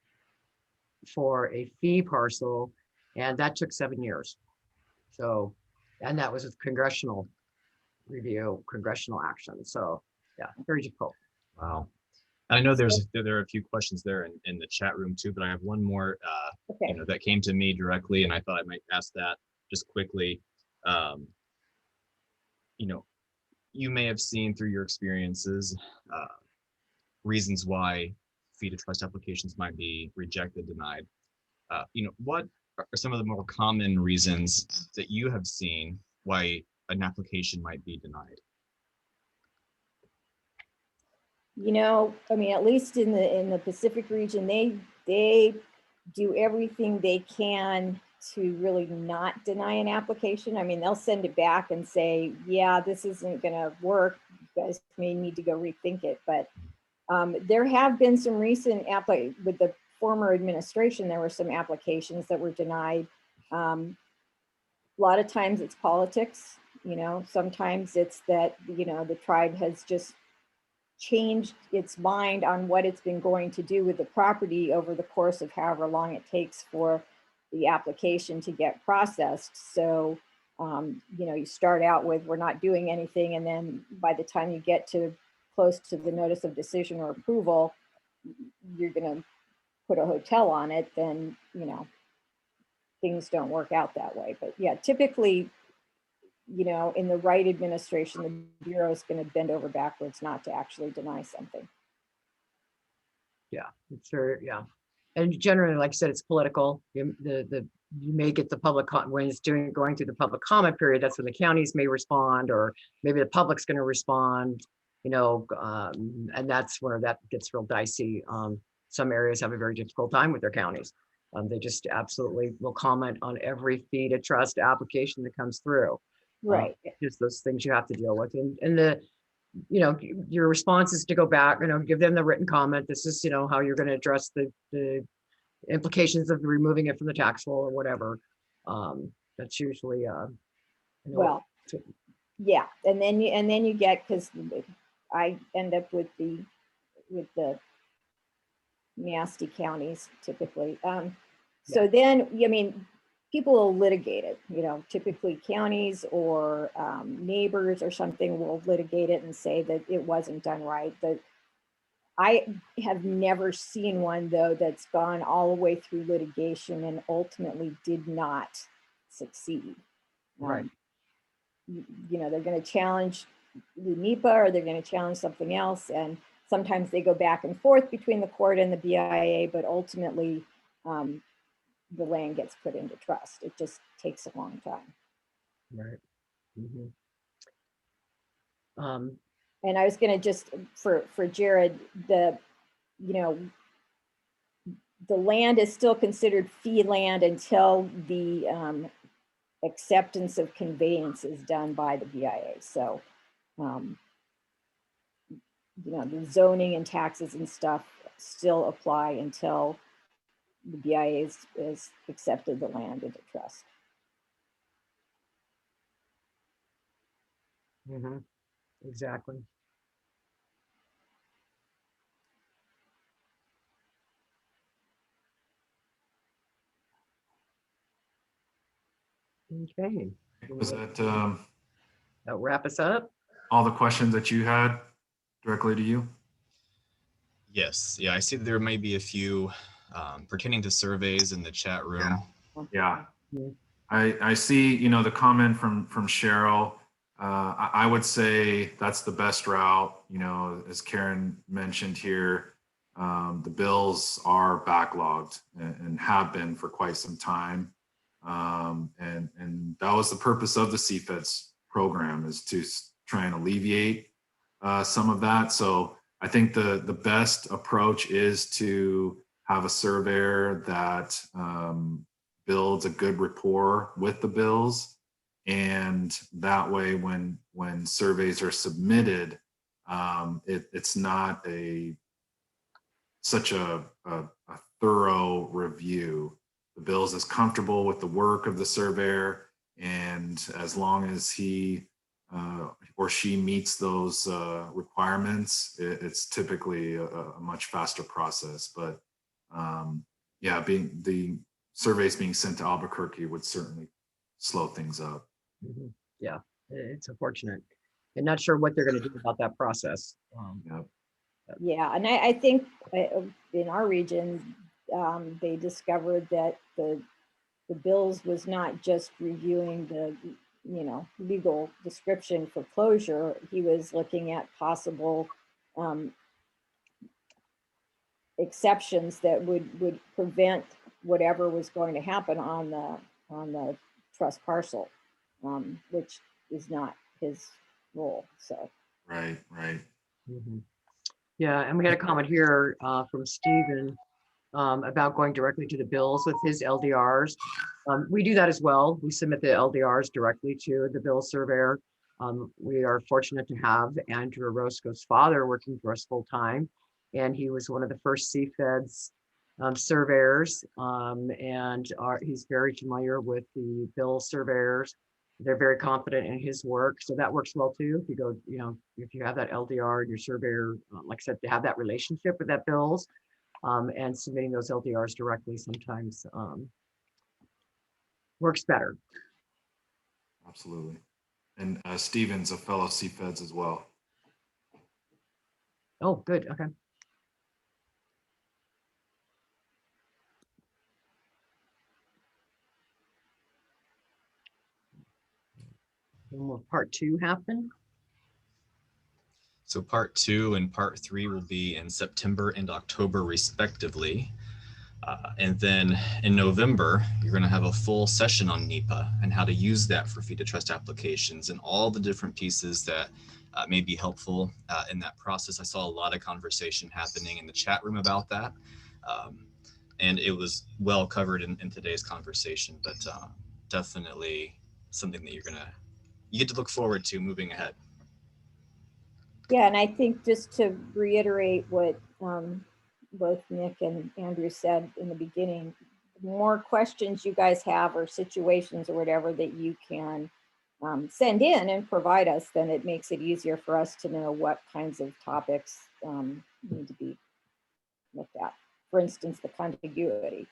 for a fee parcel, and that took 7 years. So, and that was with congressional review, congressional action. So yeah, very difficult. Wow. I know there are a few questions there in the chat room too, but I have one more Okay. that came to me directly, and I thought I might ask that just quickly. You may have seen through your experiences reasons why fee to trust applications might be rejected, denied. What are some of the more common reasons that you have seen why an application might be denied? I mean, at least in the Pacific region, they do everything they can to really not deny an application. I mean, they'll send it back and say, yeah, this isn't going to work. You guys may need to go rethink it. But there have been some recent with the former administration, there were some applications that were denied. A lot of times it's politics, you know, sometimes it's that, you know, the tribe has just changed its mind on what it's been going to do with the property over the course of however long it takes for the application to get processed. So, you know, you start out with, we're not doing anything. And then by the time you get to close to the notice of decision or approval, you're going to put a hotel on it, then, you know, things don't work out that way. But yeah, typically, you know, in the right administration, the Bureau is going to bend over backwards not to actually deny something. Yeah, it's very, yeah. And generally, like I said, it's political. You may get the public when it's going through the public comment period. That's when the counties may respond, or maybe the public's going to respond. You know, and that's where that gets real dicey. Some areas have a very difficult time with their counties. They just absolutely will comment on every fee to trust application that comes through. Right. Just those things you have to deal with, and the, you know, your response is to go back, you know, give them the written comment. This is, you know, how you're going to address the implications of removing it from the tax roll or whatever. That's usually, Well, yeah, and then you get, because I end up with the nasty counties typically. So then, I mean, people will litigate it, you know, typically counties or neighbors or something will litigate it and say that it wasn't done right. I have never seen one, though, that's gone all the way through litigation and ultimately did not succeed. right. You know, they're going to challenge the NEPA or they're going to challenge something else. And sometimes they go back and forth between the court and the BIA, but ultimately the land gets put into trust. It just takes a long time. Right. And I was going to just, for Jared, you know, the land is still considered fee land until the acceptance of conveyance is done by the BIA. So, you know, the zoning and taxes and stuff still apply until the BIA is accepted the land into trust. Exactly. Okay. Was that That'll wrap us up. all the questions that you had directly to you? Yes. Yeah, I see there may be a few pertaining to surveys in the chat room. Yeah. I see, you know, the comment from Cheryl. I would say that's the best route. You know, as Karen mentioned here, the bills are backlogged and have been for quite some time. And that was the purpose of the CFEDS program, is to try and alleviate some of that. So I think the best approach is to have a surveyor that builds a good rapport with the bills, and that way when surveys are submitted, it's not such a thorough review. The bills is comfortable with the work of the surveyor, and as long as he or she meets those requirements, it's typically a much faster process. But yeah, the surveys being sent to Albuquerque would certainly slow things up. Yeah, it's unfortunate. And not sure what they're going to do about that process. Yeah, and I think in our region, they discovered that the bills was not just reviewing the, you know, legal description for closure. He was looking at possible exceptions that would prevent whatever was going to happen on the trust parcel, which is not his role. So Right. Yeah, and we had a comment here from Stephen about going directly to the bills with his LDRs. We do that as well. We submit the LDRs directly to the bill surveyor. We are fortunate to have Andrew Orozco's father working for us full time, and he was one of the first CFEDS surveyors, and he's very familiar with the bill surveyors. They're very confident in his work, so that works well too. If you go, if you have that LDR and your surveyor, like I said, to have that relationship with that bills, and submitting those LDRs directly sometimes works better. Absolutely. And Steven's a fellow CFEDS as well. Oh, good. Okay. When will part 2 happen? So part 2 and part 3 will be in September and October respectively. And then in November, you're going to have a full session on NEPA and how to use that for fee to trust applications and all the different pieces that may be helpful in that process. I saw a lot of conversation happening in the chat room about that. And it was well covered in today's conversation, but definitely something that you get to look forward to moving ahead. Yeah, and I think just to reiterate what both Nick and Andrew said in the beginning, the more questions you guys have or situations or whatever that you can send in and provide us, then it makes it easier for us to know what kinds of topics need to be looked at. For instance, the contiguity.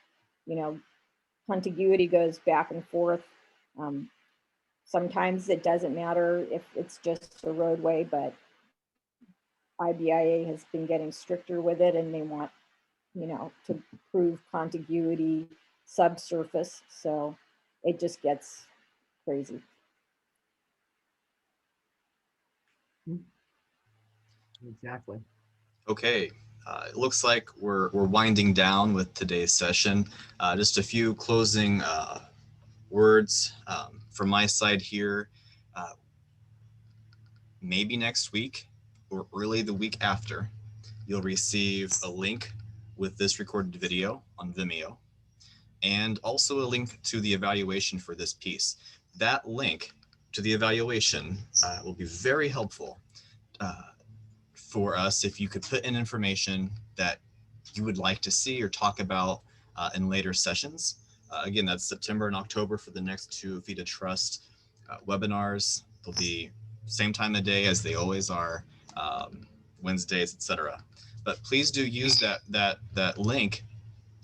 Contiguity goes back and forth. Sometimes it doesn't matter if it's just a roadway, but IBIA has been getting stricter with it, and they want, to prove contiguity subsurface. So it just gets crazy. Exactly. Okay, it looks like we're winding down with today's session. Just a few closing words from my side here. Maybe next week or early the week after, you'll receive a link with this recorded video on Vimeo and also a link to the evaluation for this piece. That link to the evaluation will be very helpful for us if you could put in information that you would like to see or talk about in later sessions. Again, that's September and October for the next 2 Fee to Trust webinars. They'll be same time of day as they always are, Wednesdays, etc. But please do use that link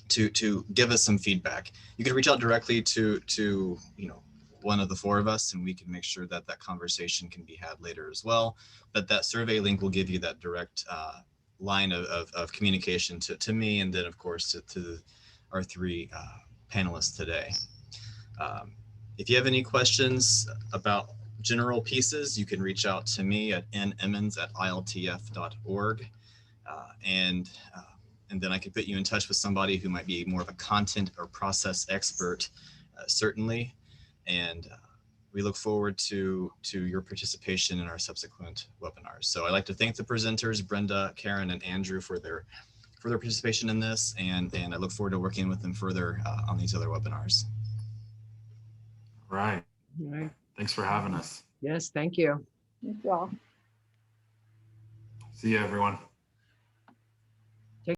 to give us some feedback. You can reach out directly to one of the 4 of us, and we can make sure that conversation can be had later as well. But that survey link will give you that direct line of communication to me, and then of course to our 3 panelists today. If you have any questions about general pieces, you can reach out to me at nemmons@iltf.org, and then I can put you in touch with somebody who might be more of a content or process expert, certainly. And we look forward to your participation in our subsequent webinars. So I'd like to thank the presenters, Brenda, Karen, and Andrew for their participation in this, and I look forward to working with them further on these other webinars. All right. All right. Thanks for having us. Yes, thank you. Thank you all. See you, everyone.